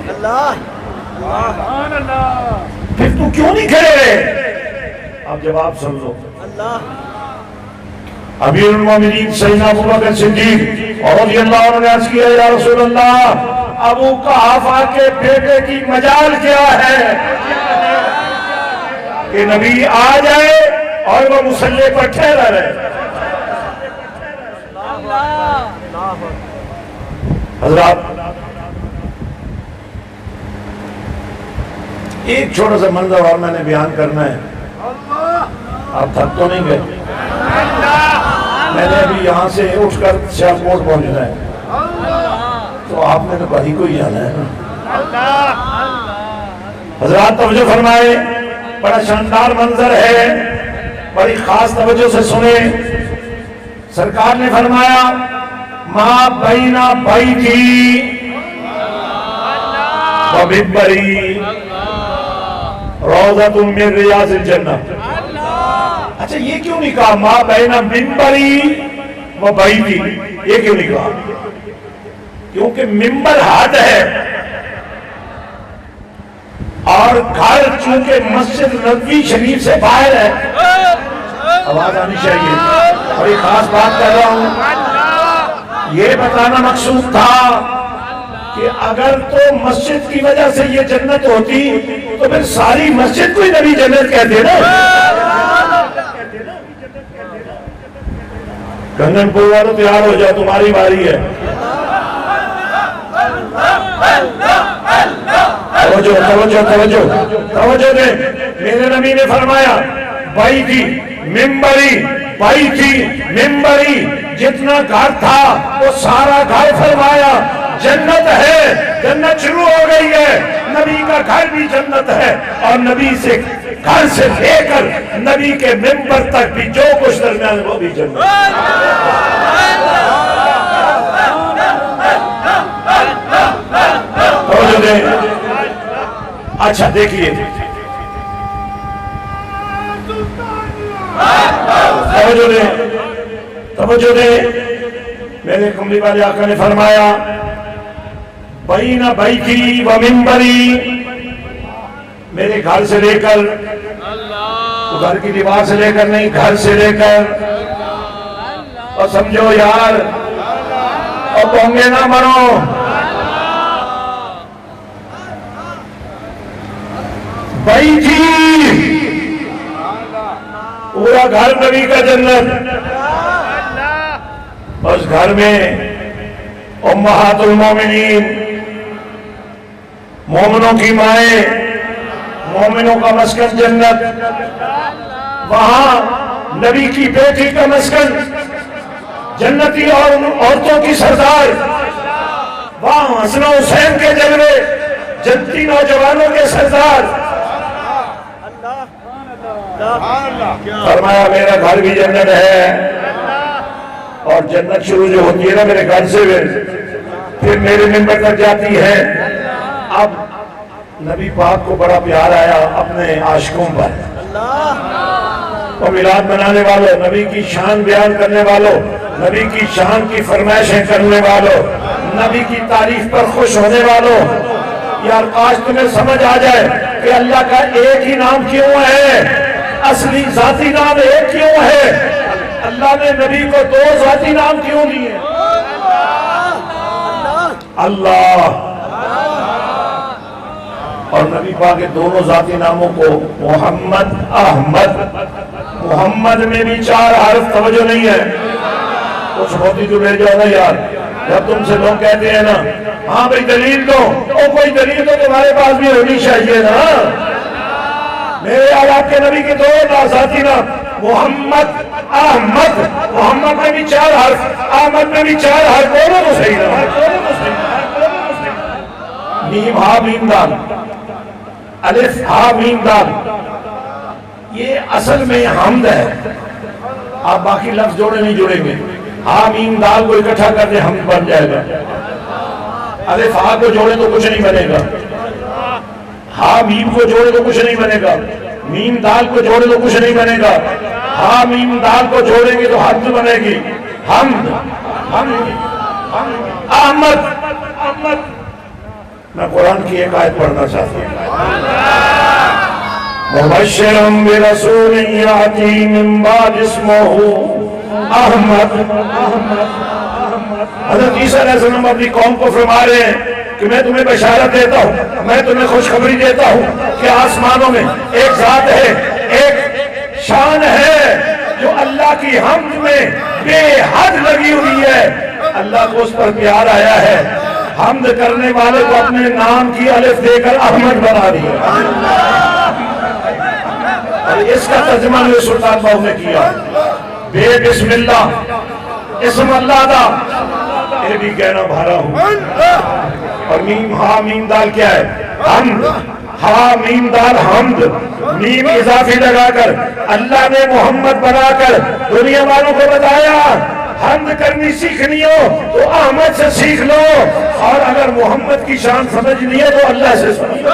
پھر تو کیوں نہیں کھڑے رہے؟ اب جواب سمجھو۔ امیر المومنین سیدنا ابو بکر صدیق رضی اللہ عنہ نے عرض کیا، یا رسول اللہ، ابو قحافہ کے بیٹے کی مجال کیا ہے کہ نبی آ جائے اور وہ مصلی پر ٹھہرا رہے۔ حضرات، ایک چھوٹا سا منظر اور میں نے بیان کرنا ہے، آپ تھک تو نہیں گئے؟ میں نے ابھی یہاں سے اٹھ کر سیالکوٹ پہنچنا ہے، تو آپ نے تو بھائی کو ہی آنا ہے نا۔ حضرات توجہ فرمائے، بڑا شاندار منظر ہے، بڑی خاص توجہ سے سنیں۔ سرکار نے فرمایا، ما بین بیتی و منبری روضۃ من ریاض الجنہ. اچھا یہ کیوں نہیں کہا ما بین منبری و بیتی؟ یہ کیوں نہیں کہا؟ کیونکہ منبر حد ہے اور گھر چونکہ مسجد نبوی شریف سے باہر ہے. آواز آنی چاہیے. اور ایک خاص بات کر رہا ہوں، یہ بتانا مقصود تھا کہ اگر تو مسجد کی وجہ سے یہ جنت ہوتی تو پھر ساری مسجد کو ہی نبی جنت کہتے نا. کنگن پور والوں تیار ہو جاؤ، تمہاری باری ہے. توجہ توجہ توجہ توجہ دے. میرے نبی نے فرمایا بائی تھی ممبری، بائی تھی ممبری، جتنا گھر تھا وہ سارا گھر فرمایا جنت ہے. جنت شروع ہو گئی ہے، نبی کا گھر بھی جنت ہے، اور نبی سے گھر سے لے کر نبی کے ممبر تک بھی جو کچھ درمیان وہ بھی جنت. توجہ دے. اچھا دیکھیے، توجہ دے توجہ دے. میرے کملی والے آقا نے فرمایا بین بیتی و منبری، میرے گھر سے لے کر، گھر کی دیوار سے لے کر نہیں، گھر سے لے کر. اور سمجھو یار، اور پونگے نہ بنو. بیتی پورا گھر نبی کا جنت. اس گھر میں امہات المومنین، مومنوں کی مائیں، مومنوں کا مسکن جنت. وہاں نبی کی بیٹی کا مسکن، جنتی اور عورتوں کی سردار. وہاں حسن و حسین کے جلوے، جنتی نوجوانوں کے سردار. فرمایا میرا گھر بھی جنت ہے، اور جنت شروع جو ہوتی ہے نا میرے گھر سے پھر میرے ممبر تک جاتی ہے. اب نبی پاک کو بڑا پیار آیا اپنے عاشقوں پر. اور میلاد منانے والوں، نبی کی شان بیان کرنے والوں، نبی کی شان کی فرمائشیں کرنے والوں، نبی کی تعریف پر خوش ہونے والوں، یار کاش تمہیں سمجھ آ جائے کہ اللہ کا ایک ہی نام کیوں ہے، اصلی ذاتی نام ایک کیوں ہے. اللہ نے نبی کو دو ذاتی نام کیوں دیے؟ اللہ اور نبی پاک کے دونوں ذاتی ناموں کو محمد، احمد. محمد میں بھی 4 حرف، توجہ نہیں ہے. کچھ ہوتی تو لے جاؤ نا یار. جب تم سے لوگ کہتے ہیں نا ہاں بھائی دلیل دو، کوئی دلیل تو تمہارے پاس بھی ہونی چاہیے نا. میرے اور آپ کے نبی کے دو ذاتی نام محمد، احمد. محمد میں بھی 4 حرف، احمد میں بھی 4 حرف. بولو تو صحیح نا. میم ہا میم دال، الف ہا میم دال، یہ اصل میں حمد ہے. آپ باقی لفظ جوڑے نہیں جوڑیں گے. ہا میم دال کو اکٹھا کر دیں حمد بن جائے گا. الف ہا کو جوڑے تو کچھ نہیں بنے گا. ہا میم کو جوڑے تو کچھ نہیں بنے گا. میم دال کو جوڑے تو کچھ نہیں بنے گا. ہا میم دال کو جوڑیں گے تو حمد بنے گی. حمد، احمد، احمد. میں قرآن کی ایک آیت پڑھنا چاہتا ہوں. مبشرا برسول یاتی من بعد اسمہ احمد. حضرت عیسیٰ علیہ السلام اپنی قوم کو فرما رہے ہیں کہ میں تمہیں بشارت دیتا ہوں، میں تمہیں خوشخبری دیتا ہوں کہ آسمانوں میں ایک ذات ہے، ایک شان ہے جو اللہ کی حمد میں بے حد لگی ہوئی ہے. اللہ کو اس پر پیار آیا ہے. حمد کرنے والے کو اپنے نام کی الف دے کر احمد بنا دیا. اور اس کا ترجمہ نبی سلطان باہو نے کیا. بے بسم اللہ، اسم اللہ دا یہ بھی کہنا بھارا ہوں. اور میم ہا میم دال کیا ہے؟ حمد. ہا میم دال حمد. میم اضافی لگا کر اللہ نے محمد بنا کر دنیا والوں کو بتایا حمد کرنی سیکھنی ہو تو احمد سے سیکھ لو، اور اگر محمد کی شان سمجھنی ہے تو اللہ سے سمجھ لو۔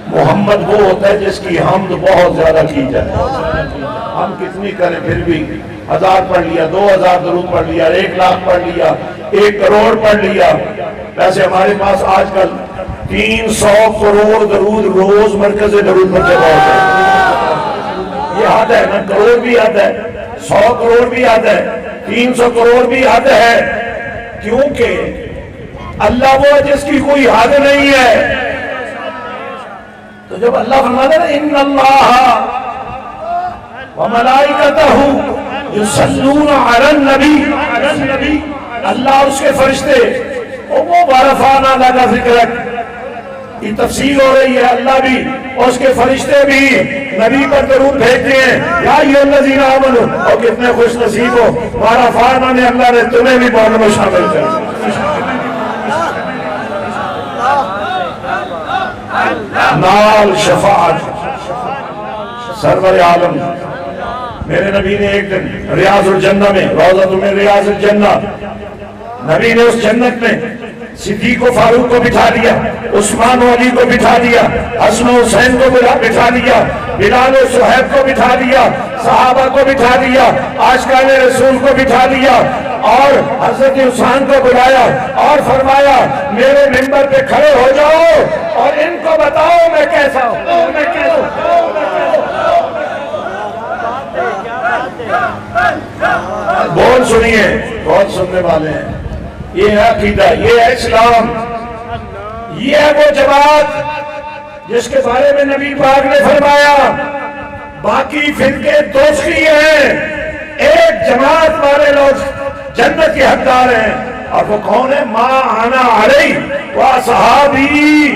محمد وہ ہوتا ہے جس کی حمد بہت زیادہ کی جائے، ہم کتنی کریں پھر بھی 1000 پڑھ لیا، 2000 درود پڑھ لیا، 1 لاکھ پڑھ لیا، 1 کروڑ پڑھ لیا۔ ویسے ہمارے پاس آج کل 300 کروڑ درود روز مرکز درود پر جمع ہوتا ہے۔ یہ حد ہے نا، کروڑ بھی حد ہے، 100 کروڑ بھی حد ہے، 300 کروڑ بھی حد ہے، کیونکہ اللہ وہ ہے جس کی کوئی حد نہیں ہے۔ تو جب اللہ فرماتا ہے ان اللہ وملائکتہ یصلون علی النبی، اللہ اور اس کے فرشتے، وہ ورفعنا لک ذکرک، یہ تفصیل ہو رہی ہے، اللہ بھی اور اس کے فرشتے بھی نبی پر درود بھیجتے ہیں۔ یا ایھا الذین آمنوا، اور کتنے خوش نصیب ہو، ورفعنا نے اللہ نے تمہیں بھی بہت میں شامل کر دیا۔ نال شفاعت سرور عالم، میرے نبی نے ایک دن ریاض الجنہ میں، روضۃ من ریاض الجنہ، نبی نے اس جنت میں صدیق و فاروق کو بٹھا دیا، عثمان و علی کو بٹھا دیا، حسن و حسین کو بٹھا دیا، بلال و صہیب کو بٹھا دیا، صحابہ کو بٹھا دیا، عاشقان رسول کو بٹھا دیا، اور حضرت حسین کو بلایا اور فرمایا میرے منبر پہ کھڑے ہو جاؤ اور ان کو بتاؤ میں کیسا ہوں، میں کیسا ہوں۔ بول سنیے، بہت سننے والے ہیں، یہ ہے عقیدہ، یہ ہے اسلام، یہ ہے وہ جماعت جس کے بارے میں نبی پاک نے فرمایا باقی فرقے دوسری ہیں، ایک جماعت والے لوگ جنت کے حقدار ہیں، اور وہ کون ہے؟ ما انا علیہ واصحابی۔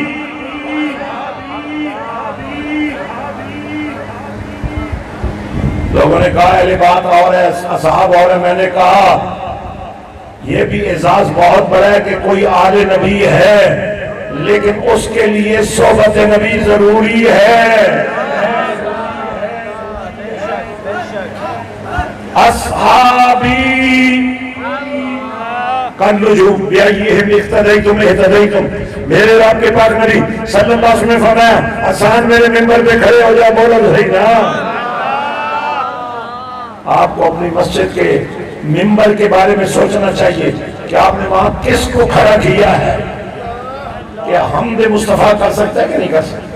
لوگوں نے کہا اہل بات اور ہے، اصحاب اور ہے، میں نے کہا یہ بھی اعزاز بہت بڑا ہے کہ کوئی آل نبی ہے، لیکن اس کے لیے صحبت نبی ضروری ہے۔ اصحابی کالنجوم بأیہم اقتدیتم اہتدیتم، میرے رب کے پاک نبی صلی اللہ علیہ وسلم نے فرمایا حسان میرے منبر پہ کھڑے ہو جا، بولو صحیح نا۔ آپ کو اپنی مسجد کے منبر کے بارے میں سوچنا چاہیے کہ آپ نے وہاں کس کو کھڑا کیا ہے، کہ حمد مصطفیٰ کر سکتا ہے کہ نہیں کر سکتا؟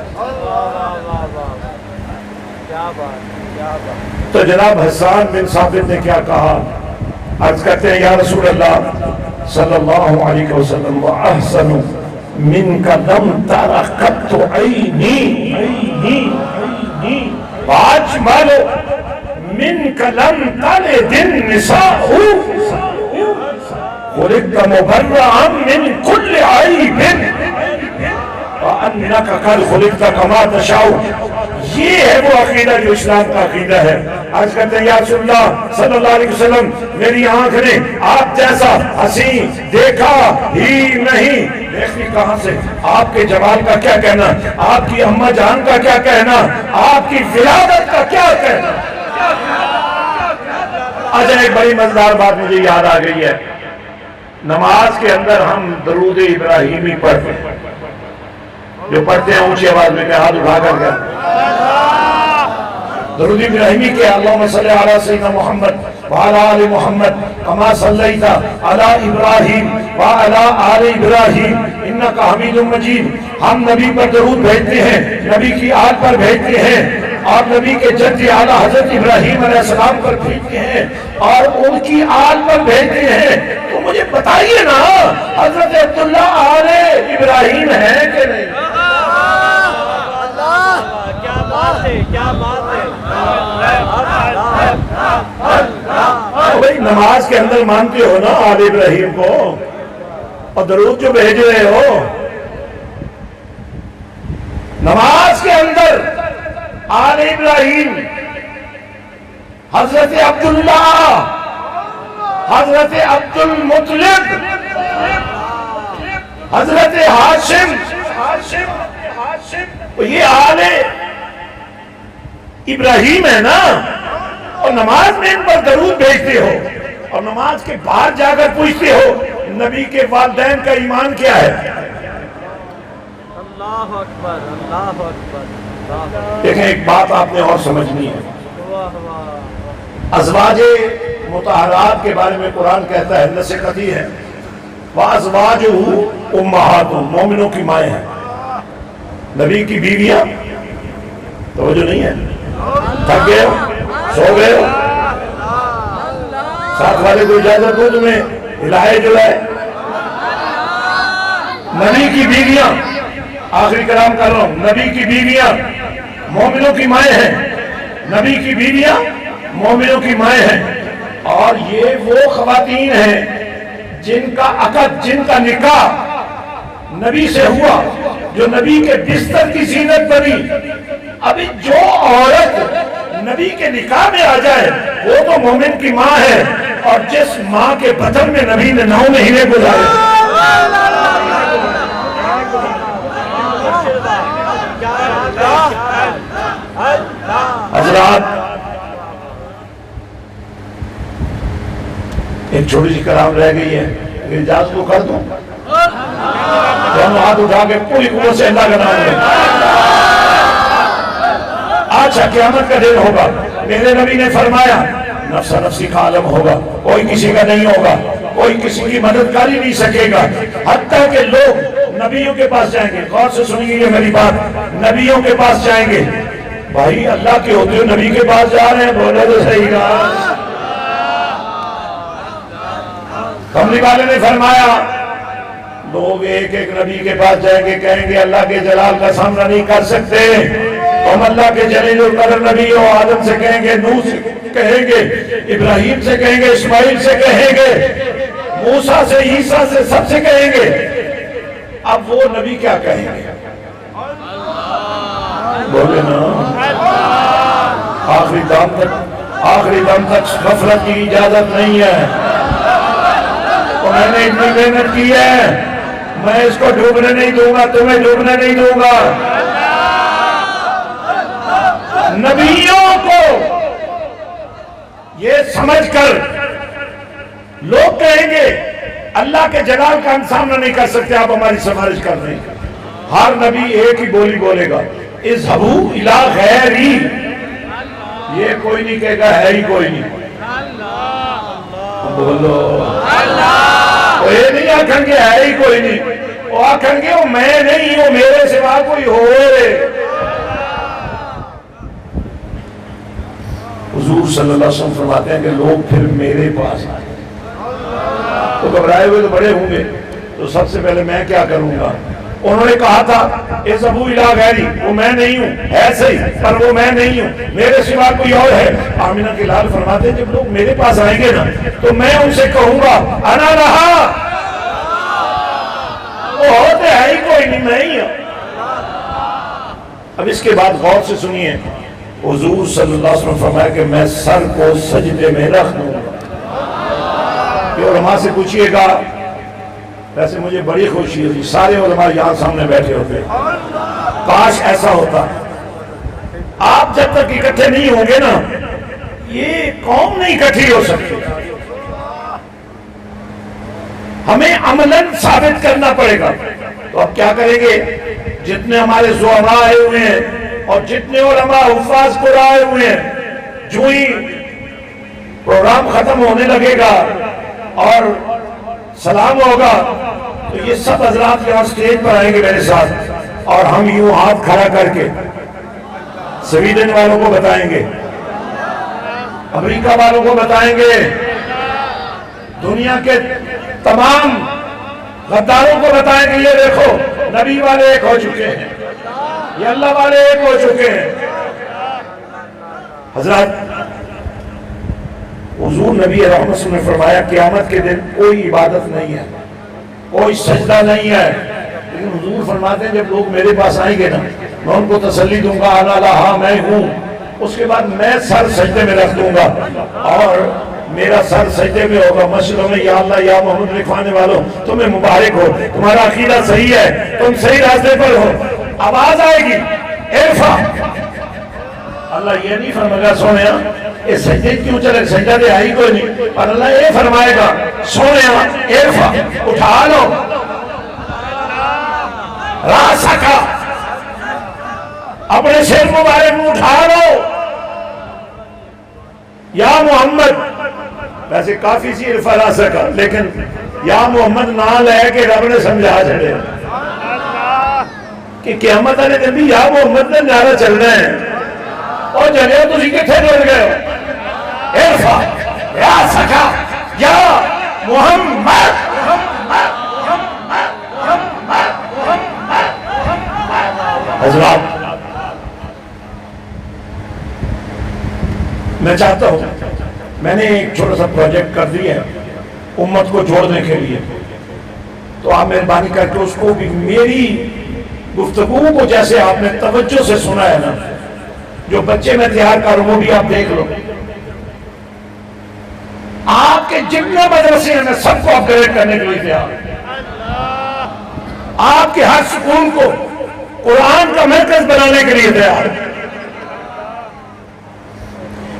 تو جناب حسان بن ثابت نے کیا کہا؟ عرض کرتے ہیں یا رسول اللہ صلی اللہ علیہ وسلم وَأَحْسَنُ مِنْكَ لَمْ تَرَ قَطُّ عَيْنِي وَأَجْمَلُ مِنْكَ لَمْ تَلِدِ النِّسَاءُ خُلِقْتَ مُبَرَّأً مِنْ كُلِّ عَيْبٍ وَأَنَّكَ قَدْ خُلِقْتَ كَمَا تَشَاءُ۔ یہ ہے وہ عقیدہ جو اسلام کا عقیدہ ہے۔ عرض کرتے ہیں یا رسول اللہ صلی اللہ علیہ وسلم میری آنکھ نے آپ جیسا حسین دیکھا ہی نہیں۔ دیکھنی کہاں سے؟ آپ کے جمال کا کیا کہنا، آپ کی اماں جان کا کیا کہنا، آپ کی ولادت کا کیا کہنا۔ آج ایک بڑی مزیدار بات مجھے یاد آ گئی ہے، نماز کے اندر ہم درود ابراہیمی پڑھتے ہیں، جو پڑھتے ہیں اونچی آواز میں کہ ہاتھ اٹھا کر کے درود ابراہیمی کے اللہم صلی علی سیدنا محمد وعلی آل محمد کما صلیت علی ابراہیم وعلی آل ابراہیم انکا حمید مجید۔ ہم نبی پر درود بھیجتے ہیں، نبی کی آل پر بھیجتے ہیں، اور نبی کے جد اعلیٰ حضرت ابراہیم علیہ السلام پر بھیجتے ہیں، اور ان کی آل پر بھیجتے ہیں۔ تو مجھے بتائیے نا حضرت عبداللہ آل ابراہیم ہے کہ نہیں؟ کیا بات ہے، کیا بات ہے۔ بھائی نماز کے اندر مانتے ہو نا آل ابراہیم کو، اور درود جو بھیج رہے ہو نماز کے اندر آل ابراہیم، حضرت عبداللہ، حضرت عبد المطلب، حضرت ہاشم، یہ آل ابراہیم ہے نا۔ اور نماز میں ان پر درود بھیجتے ہو اور نماز کے باہر جا کر پوچھتے ہو نبی کے والدین کا ایمان کیا ہے؟ اللہ اکبر، اللہ اکبر، اللہ اکبر۔ دیکھیں ایک بات آپ نے اور سمجھنی ہے، واہ واہ، ازواج مطہرات کے بارے میں قرآن کہتا ہے، نصیحتی ہے، وَأَزْوَاجُهُ أُمَّهَاتٌ، مومنوں کی مائیں ہیں۔ نبی کی بیویاں توجہ نہیں ہے، تھک گئے ہو، سو گئے ہو، ساتھ والے کو اجازت دو تمہیں ہلائے جلائے۔ نبی کی بیویاں، آخری کلام کر رہا ہوں، نبی کی بیویاں مومنوں کی مائیں ہیں، نبی کی بیویاں مومنوں کی مائیں ہیں، اور یہ وہ خواتین ہیں جن کا عقد، جن کا نکاح نبی سے ہوا، جو نبی کے بستر کی زینت بنی۔ ابھی جو عورت نبی کے نکاح میں آ جائے وہ تو مومن کی ماں ہے، اور جس ماں کے بطن میں نبی نے 9 مہینے گزارے۔ حضرات ایک چھوٹی سی کلام رہ گئی ہے، اگر اجازت کو کر دوں، دونوں ہاتھ اٹھا کے پوری قوت سے اللہ کا نام لیں۔ اچھا قیامت کا دن ہوگا، میرے نبی نے فرمایا نفسا نفسی کا عالم ہوگا، کوئی کسی کا نہیں ہوگا، کوئی کسی کی مدد کر ہی نہیں سکے گا، حتیٰ کہ لوگ نبیوں کے پاس جائیں گے۔ غور سے سنیے یہ میری بات، نبیوں کے پاس جائیں گے۔ بھائی اللہ کے ہوتے ہو نبی کے پاس جا رہے ہیں، بولے تو صحیح کہا۔ کملی والے نے فرمایا لوگ ایک ایک نبی کے پاس جائیں گے، کہیں گے اللہ کے جلال کا سامنا نہیں کر سکتے، ہم اللہ کے جلیل القدر نبی ہو۔ آدم سے کہیں گے، نوح سے کہیں گے، ابراہیم سے کہیں گے، اسماعیل سے کہیں گے، موسیٰ سے، عیسیٰ سے، سب سے کہیں گے۔ اب وہ نبی کیا کہیں گے؟ بولے نا، آخری دم تک غفلت کی اجازت نہیں ہے۔ تو میں نے اتنی محنت کی ہے، میں اس کو ڈوبنے نہیں دوں گا، تمہیں ڈوبنے نہیں دوں گا۔ نبیوں کو یہ سمجھ کر لوگ کہیں گے اللہ کے جلال کا ہم سامنا نہیں کر سکتے، آپ ہماری سفارش کر رہے ہیں۔ ہر نبی ایک ہی بولی بولے گا، اذهبوا الى غیری، یہ کوئی نہیں کہے گا ہے ہی کوئی نہیں۔ بولو وہ یہ نہیں آکھیں گے ہے ہی کوئی نہیں، وہ آکھیں گے وہ میں نہیں ہوں، میرے سوا کوئی ہو رہے۔ حضور صلی اللہ علیہ وسلم فرماتے ہیں کہ لوگ پھر میرے پاس آئے تو گھبرائے ہوئے تو بڑے ہوں گے، تو سب سے پہلے میں کیا کروں گا؟ انہوں نے کہا تھا اذهبوا الى غیری، وہ میں نہیں ہوں، ہے صحیح پر وہ میں نہیں ہوں، میرے سوا کوئی اور ہے۔ آمینہ کے لال فرماتے ہیں جب لوگ میرے پاس آئیں گے نا تو میں ان سے کہوں گا انا رہا، وہ ہوتے ہے ہی کوئی نہیں، میں ہی ہوں۔ اب اس کے بعد غور سے سنیے، حضور صلی اللہ علیہ وسلم فرمایا کہ میں سر کو سجدے میں رکھ دوں گا۔ یہ علماء سے پوچھئے گا، ویسے مجھے بڑی خوشی ہوئی، سارے علماء یہاں سامنے بیٹھے ہوتے، کاش ایسا ہوتا۔ آپ جب تک اکٹھے نہیں ہوں گے نا یہ قوم نہیں اکٹھی ہو سکتی، ہمیں عملاً ثابت کرنا پڑے گا۔ تو اب کیا کریں گے؟ جتنے ہمارے زعماء آئے ہوئے ہیں اور جتنے علماء حفاظ قرآن آئے ہوئے ہیں، جو ہی پروگرام ختم ہونے لگے گا اور سلام ہوگا تو یہ سب حضرات یہاں سٹیج پر آئیں گے میرے ساتھ، اور ہم یوں ہاتھ کھڑا کر کے سویڈن والوں کو بتائیں گے، امریکہ والوں کو بتائیں گے، دنیا کے تمام غداروں کو بتائیں گے یہ دیکھو نبی والے ایک ہو چکے ہیں، یہ اللہ والے ایک ہو چکے ہیں۔ حضرات حضور نبی رحمت صلی اللہ علیہ وسلم نے فرمایا قیامت کے دن کوئی عبادت نہیں ہے، کوئی سجدہ نہیں ہے، لیکن حضور فرماتے ہیں جب لوگ میرے پاس آئیں گے نا میں ان کو تسلی دوں گا انا لہا، میں ہوں، اس کے بعد میں سر سجدے میں رکھ دوں گا اور میرا سر سجدے میں ہوگا مسجدوں میں، یا اللہ یا محمد لکھوانے والوں تمہیں مبارک ہو، تمہارا عقیدہ صحیح ہے، تم صحیح راستے پر ہو۔ آواز آئے گی ارفع، اللہ یہ نہیں فرمائے گا سونے یہ سجدے کیوں چلے؟ سجدہ دے آئی کوئی نہیں، اور اللہ یہ فرمائے گا سونے ارفع اٹھا لو راسکا، اپنے سر مبارک میں اٹھا لو یا محمد. ویسے کافی سی ارفع راسکا، لیکن یا محمد نہ لے کے رب نے سمجھا چھڑے کہ قیامت والے دن بھی یا محمد نے نعرہ چلنا ہے. اور جنیا تسی کتنے ڈر گئے ہو؟ ارفع راسکا یا محمد. حضرات میں چاہتا ہوں، میں نے ایک چھوٹا سا پروجیکٹ کر دیا ہے امت کو جوڑنے کے لیے، تو آپ مہربانی کر کے اس کو بھی میری گفتگو کو جیسے آپ نے توجہ سے سنا ہے نا، جو بچے میں تیار کر وہ بھی آپ دیکھ لو. آپ کے جتنے مدرسے ہیں میں سب کو اپ گریڈ کرنے کے لیے تیار. آپ کے ہر سکول کو قرآن کا مرکز بنانے کے لیے تیار.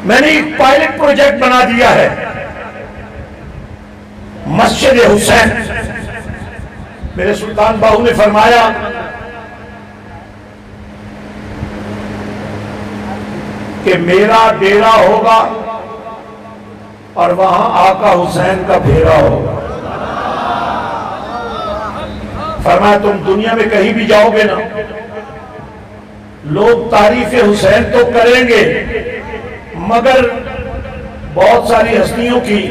میں نے ایک پائلٹ پروجیکٹ بنا دیا ہے مسجد حسین. میرے سلطان باہو نے فرمایا کہ میرا ڈیرا ہوگا اور وہاں آقا حسین کا پھیرا ہوگا. فرمایا تم دنیا میں کہیں بھی جاؤ گے نا، لوگ تعریف حسین تو کریں گے مگر بہت ساری ہستیوں کی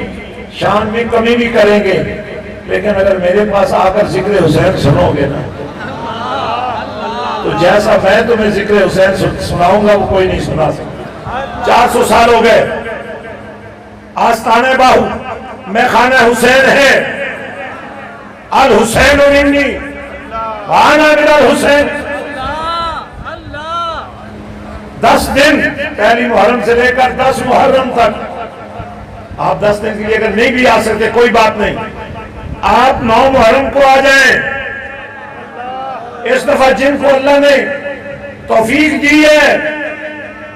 شان میں کمی بھی کریں گے، لیکن اگر میرے پاس آ کر ذکر حسین سنو گے نا تو جیسا میں تمہیں ذکر حسین سناؤں گا وہ کوئی نہیں سنا سکتا. 400 سال ہو گئے آستانہ باہو میں خانہ حسین ہے. الحسین منی وانا من الحسین. 10 دن پہلی محرم سے لے کر 10 محرم تک، آپ 10 دن کے لیے اگر نہیں بھی آ سکتے کوئی بات نہیں، آپ 9 محرم کو آ جائیں. اس دفعہ جن کو اللہ نے توفیق دی ہے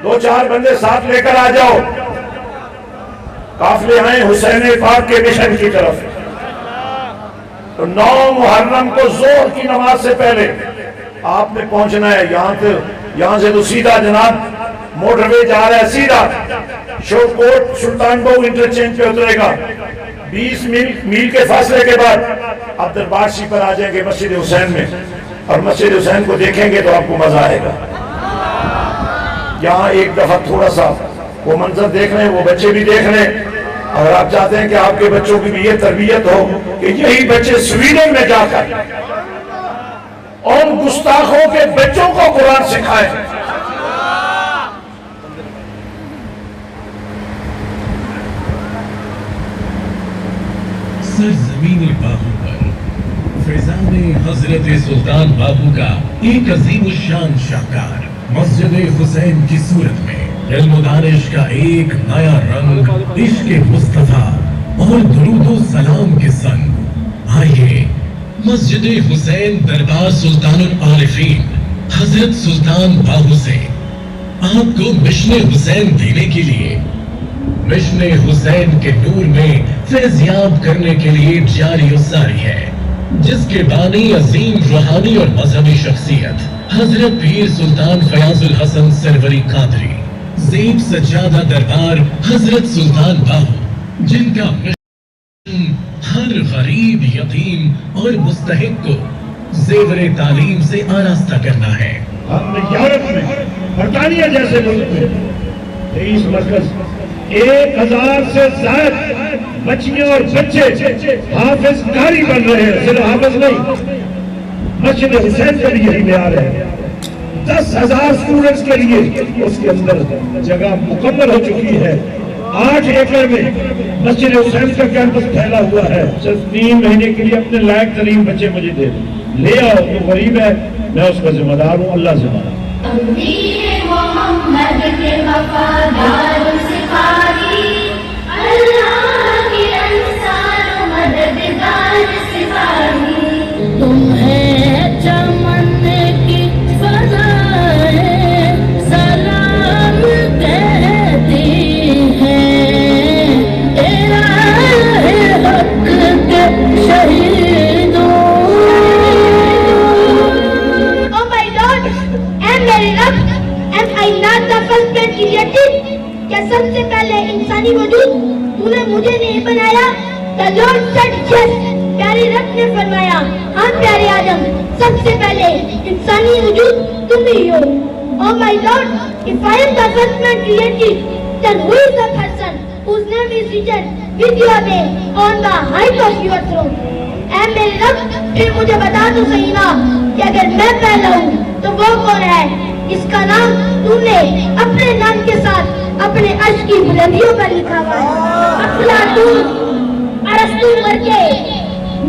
2-4 بندے ساتھ لے کر آ جاؤ، قافلے آئیں حسین پاک کے مشن کی طرف. تو 9 محرم کو ظہر کی نماز سے پہلے آپ نے پہنچنا ہے. یہاں سے تو سیدھا جناب موٹر وے جا رہا ہے، سیدھا شوٹ کوٹ سلطان بہو انٹرچینج پہ اترے گا. 20 میل کے فاصلے کے بعد آپ دربار شریف پر آ جائیں گے مسجد حسین میں، اور مسجد حسین کو دیکھیں گے تو آپ کو مزہ آئے گا. یہاں ایک دفعہ تھوڑا سا وہ منظر دیکھ لیں، وہ بچے بھی دیکھ لیں، اور آپ چاہتے ہیں کہ آپ کے بچوں کی بھی یہ تربیت ہو کہ یہی بچے سویڈن میں جا کر ان گستاخوں کے بچوں کو قرآن سکھائیں. سرزمین باہو پر فیضان حضرت سلطان باہو کا ایک عظیم الشان شاہکار مسجد حسین کی صورت میں علم و دانش کا ایک نیا رنگ عشق مصطفیٰ اور درود و سلام کے سنگ. آئیے مسجد حسین دربار سلطان العارفین حضرت سلطان باہو سے آپ کو مشن حسین دینے کے لیے، مشن حسین کے نور میں فیضیاب کرنے کے لیے جاری و ساری ہے، جس کے بانی عظیم روحانی اور مذہبی شخصیت حضرت پیر سلطان فیاض الحسن سروری قادری، زیب سجادہ دربار حضرت سلطان باہو، جن کا مشن ہر غریب، یتیم اور مستحق کو زیور تعلیم سے آراستہ کرنا ہے. ہم نے یورپ میں برطانیہ جیسے ملک میں 23 مرکز 1000 سے زائد بچیاں اور بچے حافظ قاری بن رہے ہیں. صرف حافظ نہیں، مسجد حسین کے لیے یہی معیار ہے. 10,000 اسٹوڈنٹس کے لیے اس کے اندر جگہ مکمل ہو چکی ہے. 8 ایکڑ میں مسجد حسین کا کیمپس پھیلا ہوا ہے. صرف 3 مہینے کے لیے اپنے لائق ترین بچے مجھے دے دیں، لے آؤ. جو غریب ہے میں اس کا ذمہ دار ہوں، اللہ ذمہ دار. محمد کے وفادار سپاہی، اللہ کے انصار مددگار سپاہی، تمہیں چمن کی فضائے سلام کہتی سب سے پہلے انسانی وجود تو نے مجھے نہیں بنایا. The Lord said yes. پیارے رب نے فرمایا ہاں پیارے آدم سب سے پہلے انسانی وجود تم ہی ہو. Oh my Lord, if I am the first man created, then who is the person whose name is written with your name on the height of your throne? اے میرے رب پھر مجھے بتا تو صحیح نا کہ اگر میں پہلا ہوں تو وہ کون ہے جس کا نام تو نے اپنے نام کے ساتھ اپنے عرش کی بلندیوں پر لکھا ہوا ہے. افلاطون ارسطو مر کے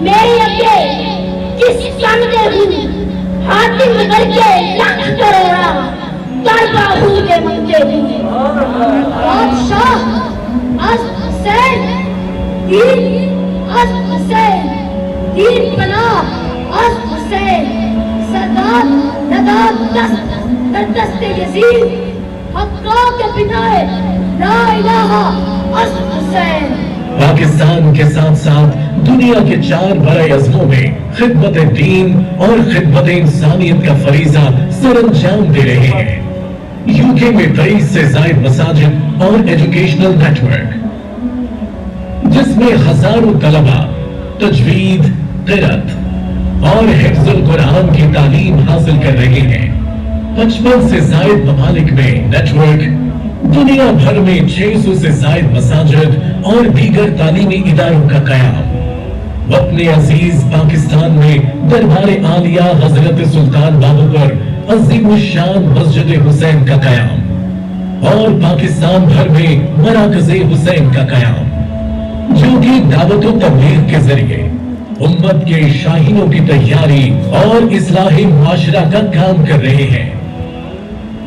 میرے ابے جس سامنے ہوں حاتم مر کے لاکھ کروڑا تربا ہوں کے منگے ہوں. بادشاہ اسب حسین دین اسب حسین دین پناہ اسب حسین سردار نداد دست در دست یزید حقا کے بنائے لا الہ اسب حسین. پاکستان کے ساتھ ساتھ دنیا کے 4 بڑے عزموں میں خدمت دین اور خدمت انسانیت کا فریضہ سر انجام دے رہے ہیں. یو کے میں 23 سے زائد مساجد اور ایجوکیشنل نیٹ ورک جس میں ہزاروں طلبہ تجوید قرأت اور حفظ القرآن کی تعلیم حاصل کر رہے ہیں. 55 سے زائد ممالک میں نیٹ ورک دنیا بھر میں 600 سے زائد مساجد اور دیگر تعلیمی اداروں کا قیام. وطن عزیز پاکستان میں دربار عالیہ حضرت سلطان بابو پر عظیم الشان مسجد حسین کا قیام اور پاکستان بھر میں مراکز حسین کا قیام جو کہ دعوت و تبلیغ کے ذریعے امت کے شاہینوں کی تیاری اور اصلاح معاشرہ کا کام کر رہے ہیں.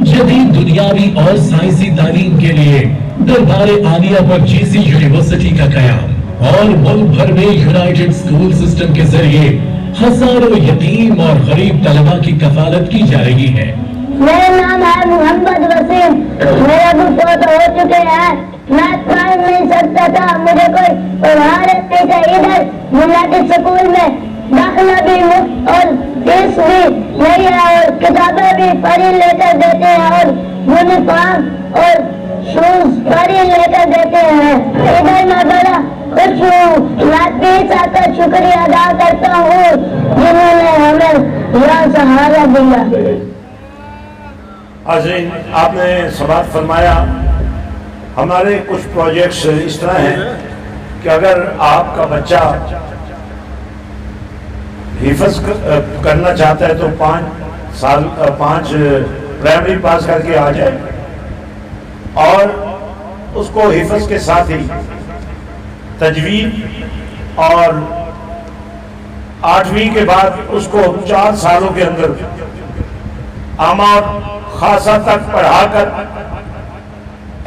جدید دنیاوی اور سائنسی تعلیم کے لیے دربار عالیہ پر جی سی یونیورسٹی کا قیام اور ملک بھر میں یونائیٹڈ اسکول سسٹم کے ذریعے ہزاروں یتیم اور غریب طلبہ کی کفالت کی جا رہی ہے. میرا نام ہے محمد وسیم. میرے ابو فوت ہو چکے ہیں. میں پڑھ نہیں سکتا تھا. مجھے کوئی پڑھا رہتے تھے. ادھر یونائیٹڈ اسکول میں داخلہ بھی مفت اور فیس بھی نہیں ہے اور کتابیں بھی فری لے کر دیتے ہیں اور یونیفارم اور شوز فری لے کر دیتے ہیں. ادھر میں بڑا خوش ہوں. میں پیس آ کر شکریہ ادا کرتا ہوں جنہوں نے ہمیں یہ سہارا دیا. حاضرین آپ نے سماعت فرمایا. ہمارے کچھ پروجیکٹس اس طرح ہیں کہ اگر آپ کا بچہ حفظ کرنا چاہتا ہے تو 5 پرائمری پاس کر کے آ جائے اور اس کو حفظ کے ساتھ ہی تجوید اور 8ویں کے بعد اس کو 4 سالوں کے اندر عامہ خاصہ تک پڑھا کر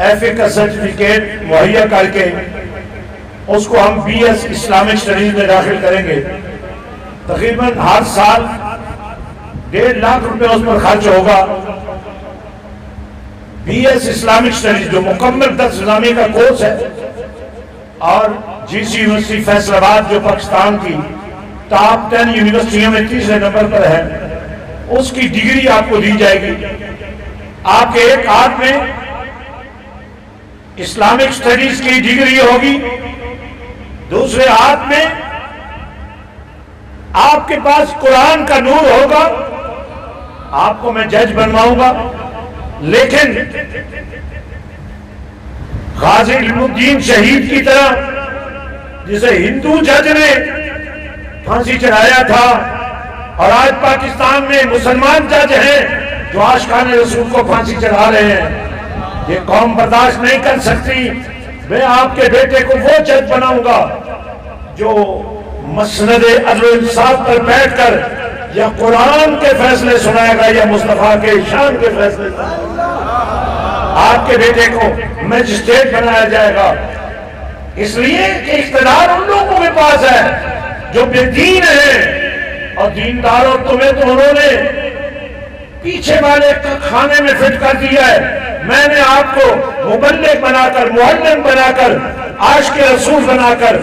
ایف اے کا سرٹیفکیٹ مہیا کر کے اس کو ہم بی ایس اسلامک اسٹڈیز میں داخل کریں گے. تقریباً ہر سال 1.5 لاکھ روپے اس پر خرچ ہوگا. بی ایس اسلامک اسٹڈیز جو مکمل درس نظامی کا کورس ہے اور جی سی یونیورسٹی فیصل آباد جو پاکستان کی ٹاپ 10 یونیورسٹیوں میں 3رے نمبر پر ہے اس کی ڈگری آپ کو دی جائے گی. آپ کے ایک ہاتھ میں اسلامک اسٹڈیز کی ڈگری ہوگی, دوسرے ہاتھ میں آپ کے پاس قرآن کا نور ہوگا. آپ کو میں جج بنواؤں گا لیکن غازی علم الدین شہید کی طرح جسے ہندو جج نے پھانسی چڑھایا تھا اور آج پاکستان میں مسلمان جج ہیں جو عاشقان رسول کو پھانسی چڑھا رہے ہیں. یہ قوم برداشت نہیں کر سکتی. میں آپ کے بیٹے کو وہ جج بناؤں گا جو مسند عدل و انصاف پر بیٹھ کر یا قرآن کے فیصلے سنائے گا یا مصطفیٰ کے شان کے فیصلے. آپ کے بیٹے کو میجسٹریٹ بنایا جائے گا اس لیے کہ اقتدار ان لوگوں کے پاس ہے جو بے دین ہیں اور دینداروں تمہیں تو انہوں نے پیچھے والے کھانے میں فٹ کر دیا ہے. میں نے آپ کو مبلغ بنا کر معلم بنا کر عاشق رسول بنا کر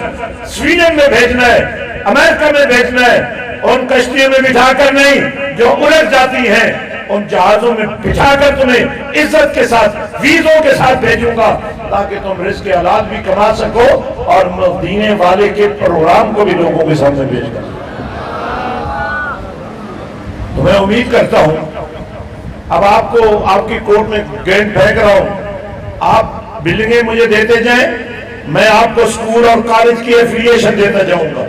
سویڈن میں بھیجنا ہے, امریکہ میں بھیجنا ہے. ان کشتیوں میں بٹھا کر نہیں جو الٹ جاتی ہیں, ان جہازوں میں بٹھا کر تمہیں عزت کے ساتھ ویزوں کے ساتھ بھیجوں گا تاکہ تم رزق حلال بھی کما سکو اور مدینے والے کے پروگرام کو بھی لوگوں کے سامنے بھیج کر. تو میں امید کرتا ہوں اب آپ کو آپ کی کوٹ میں گینڈ پھینک رہا ہوں, آپ بلڈنگیں مجھے دیتے جائیں, میں آپ کو اسکول اور کالج کی ایفیلیشن دیتا جاؤں گا,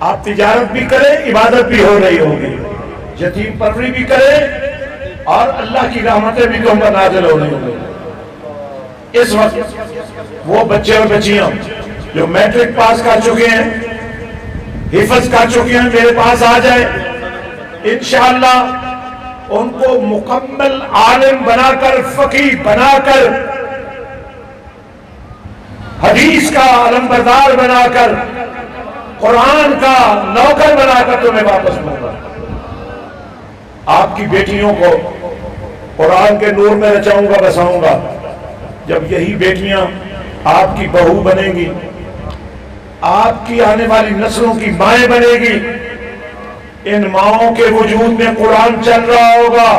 آپ تجارت بھی کریں, عبادت بھی ہو رہی ہوگی, یتیم پروری بھی کریں اور اللہ کی رحمتیں بھی تم پر نازل ہو رہی ہوگی. اس وقت وہ بچے اور بچیاں جو میٹرک پاس کر چکے ہیں, حفظ کر چکے ہیں, میرے پاس آ جائیں. انشاءاللہ ان کو مکمل عالم بنا کر, فقیہ بنا کر, حدیث کا علمبردار بنا کر, قرآن کا نوکر بنا کر تمہیں واپس دوں گا. آپ کی بیٹیوں کو قرآن کے نور میں رچاؤں گا, بساؤں گا. جب یہی بیٹیاں آپ کی بہو بنیں گی, آپ کی آنے والی نسلوں کی مائیں بنے گی, ان ماؤں کے وجود میں قرآن چل رہا ہوگا,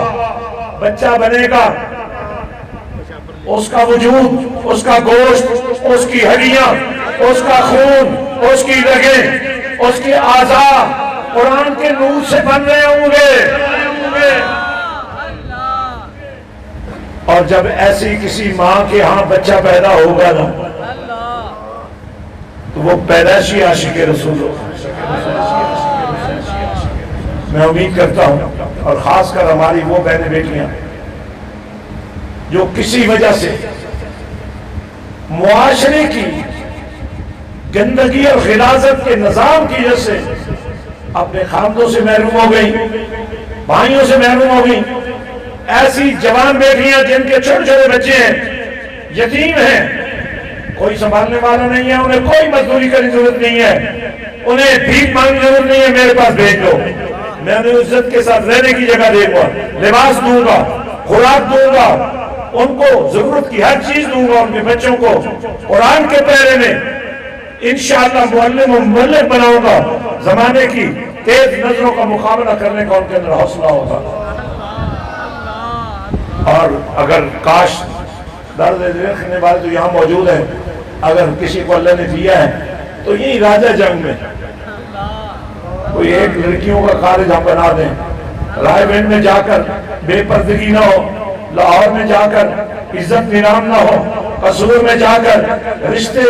بچہ بنے گا, اس کا وجود, اس کا گوشت, اس کی ہڈیاں, اس کا خون, اس کی رگیں, اس کے اعضاء قرآن کے نور سے بن رہے ہوں گے. اور جب ایسی کسی ماں کے ہاں بچہ پیدا ہوگا نا تو وہ پیدائشی عاشق رسول ہوگا. میں امید کرتا ہوں اور خاص کر ہماری وہ بہنیں بیٹیاں جو کسی وجہ سے معاشرے کی گندگی اور غلاظت کے نظام کی وجہ سے اپنے خاندوں سے محروم ہو گئی, بھائیوں سے محروم ہو گئی, ایسی جوان بیٹیاں جن کے چھوٹے چھوٹے بچے ہیں, یتیم ہیں, کوئی سنبھالنے والا نہیں ہے, انہیں کوئی مزدوری کرنے کی ضرورت نہیں ہے, انہیں بھیک مانگنے کی ضرورت نہیں ہے, میرے پاس بھیج دو, میں انہیں عزت کے ساتھ رہنے کی جگہ دے گا, لباس دوں گا, خوراک دوں گا, ان کو ضرورت کی ہر چیز دوں گا. ان کے بچوں کو قرآن کے پیرے میں انشاءاللہ معلم و مبلغ بناؤں گا. زمانے کی تیز نظروں کا مقابلہ کرنے کا ان کے اندر حوصلہ ہوگا. اور اگر کاش درد دیکھنے والے تو یہاں موجود ہیں, اگر کسی کو اللہ نے دیا ہے تو یہی راجہ جنگ میں کوئی ایک لڑکیوں کا کالج ہم بنا دیں, رائے بین میں جا کر بے پردگی نہ ہو, لاہور میں جا کر عزت نیلام نہ ہو, قصور میں جا کر رشتے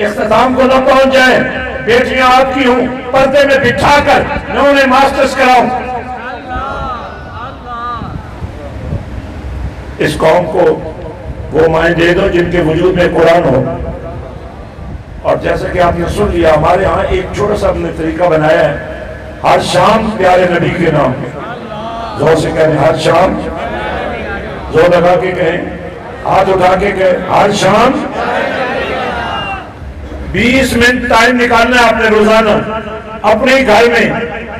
اختتام کو نہ پہنچ جائیں. بیٹیاں آپ کی ہوں, پردے میں بٹھا کر میں انہیں ماسٹرز کراؤں. اس قوم کو وہ مائیں دے دو جن کے وجود میں قرآن ہو. اور جیسا کہ آپ نے سن لیا, ہمارے ہاں ایک چھوٹا سا ہم نے طریقہ بنایا ہے, ہر شام پیارے نبی کے نام پہ زور سے کہیں, ہر شام زور لگا کے کہیں, ہاتھ اٹھا کے کہیں, ہر شام 20 منٹ ٹائم نکالنا ہے اپنے روزانہ, اپنے گھر میں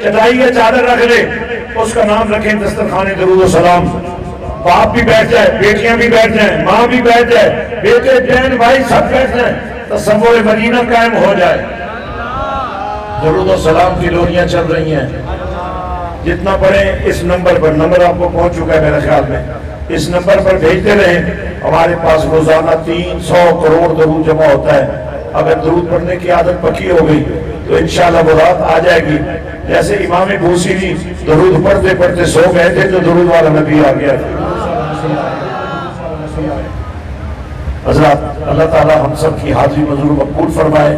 چٹائی یا چادر رکھ لے, اس کا نام رکھیں دسترخوان درود و سلام. باپ بھی بیٹھ جائے, بیٹیاں بھی بیٹھ جائیں, ماں بھی بیٹھ جائے, بیٹے بہن بھائی سب بیٹھ جائیں, تصور مدینہ قائم ہو جائے. درود و سلام کی ڈوریاں چل رہی ہیں, جتنا پڑھیں اس نمبر پر, نمبر آپ کو پہنچ چکا ہے میرے خیال میں, اس نمبر پر بھیجتے رہیں. ہمارے پاس روزانہ 300 کروڑ درود جمع ہوتا ہے. اگر درود پڑھنے کی عادت پکی ہو گئی تو انشاءاللہ وہ رات آ جائے گی. جیسے امام بوصیری درود پڑھتے پڑھتے سو گئے تھے تو درود والا نبی آ گیا تھا. حضرات اللہ تعالی ہم سب کی حاضری منظور مقبول فرمائے,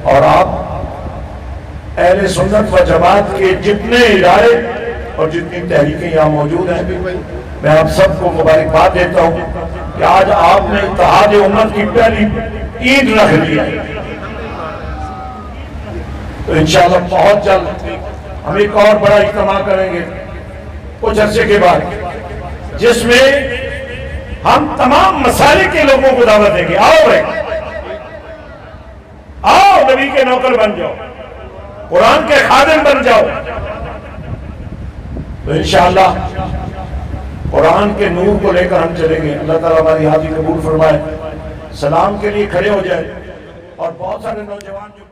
اور آپ اہل سنت و جماعت کے جتنے ادارے اور جتنی تحریکیں یہاں موجود ہیں, میں آپ سب کو مبارکباد دیتا ہوں کہ آج آپ نے اتحاد امت کی پہلی عید رکھ لی ہے. تو انشاءاللہ بہت جلد ہم ایک اور بڑا اجتماع کریں گے کچھ عرصے کے بعد, جس میں ہم تمام مسائل کے لوگوں کو دعوت دیں گے. آؤ بھائی, آؤ نبی کے نوکر بن جاؤ, قرآن کے خادم بن جاؤ. تو انشاءاللہ قرآن کے نور کو لے کر ہم چلیں گے. اللہ تعالیٰ ہماری حاضری قبول فرمائے. سلام کے لیے کھڑے ہو جائے, اور بہت سارے نوجوان جو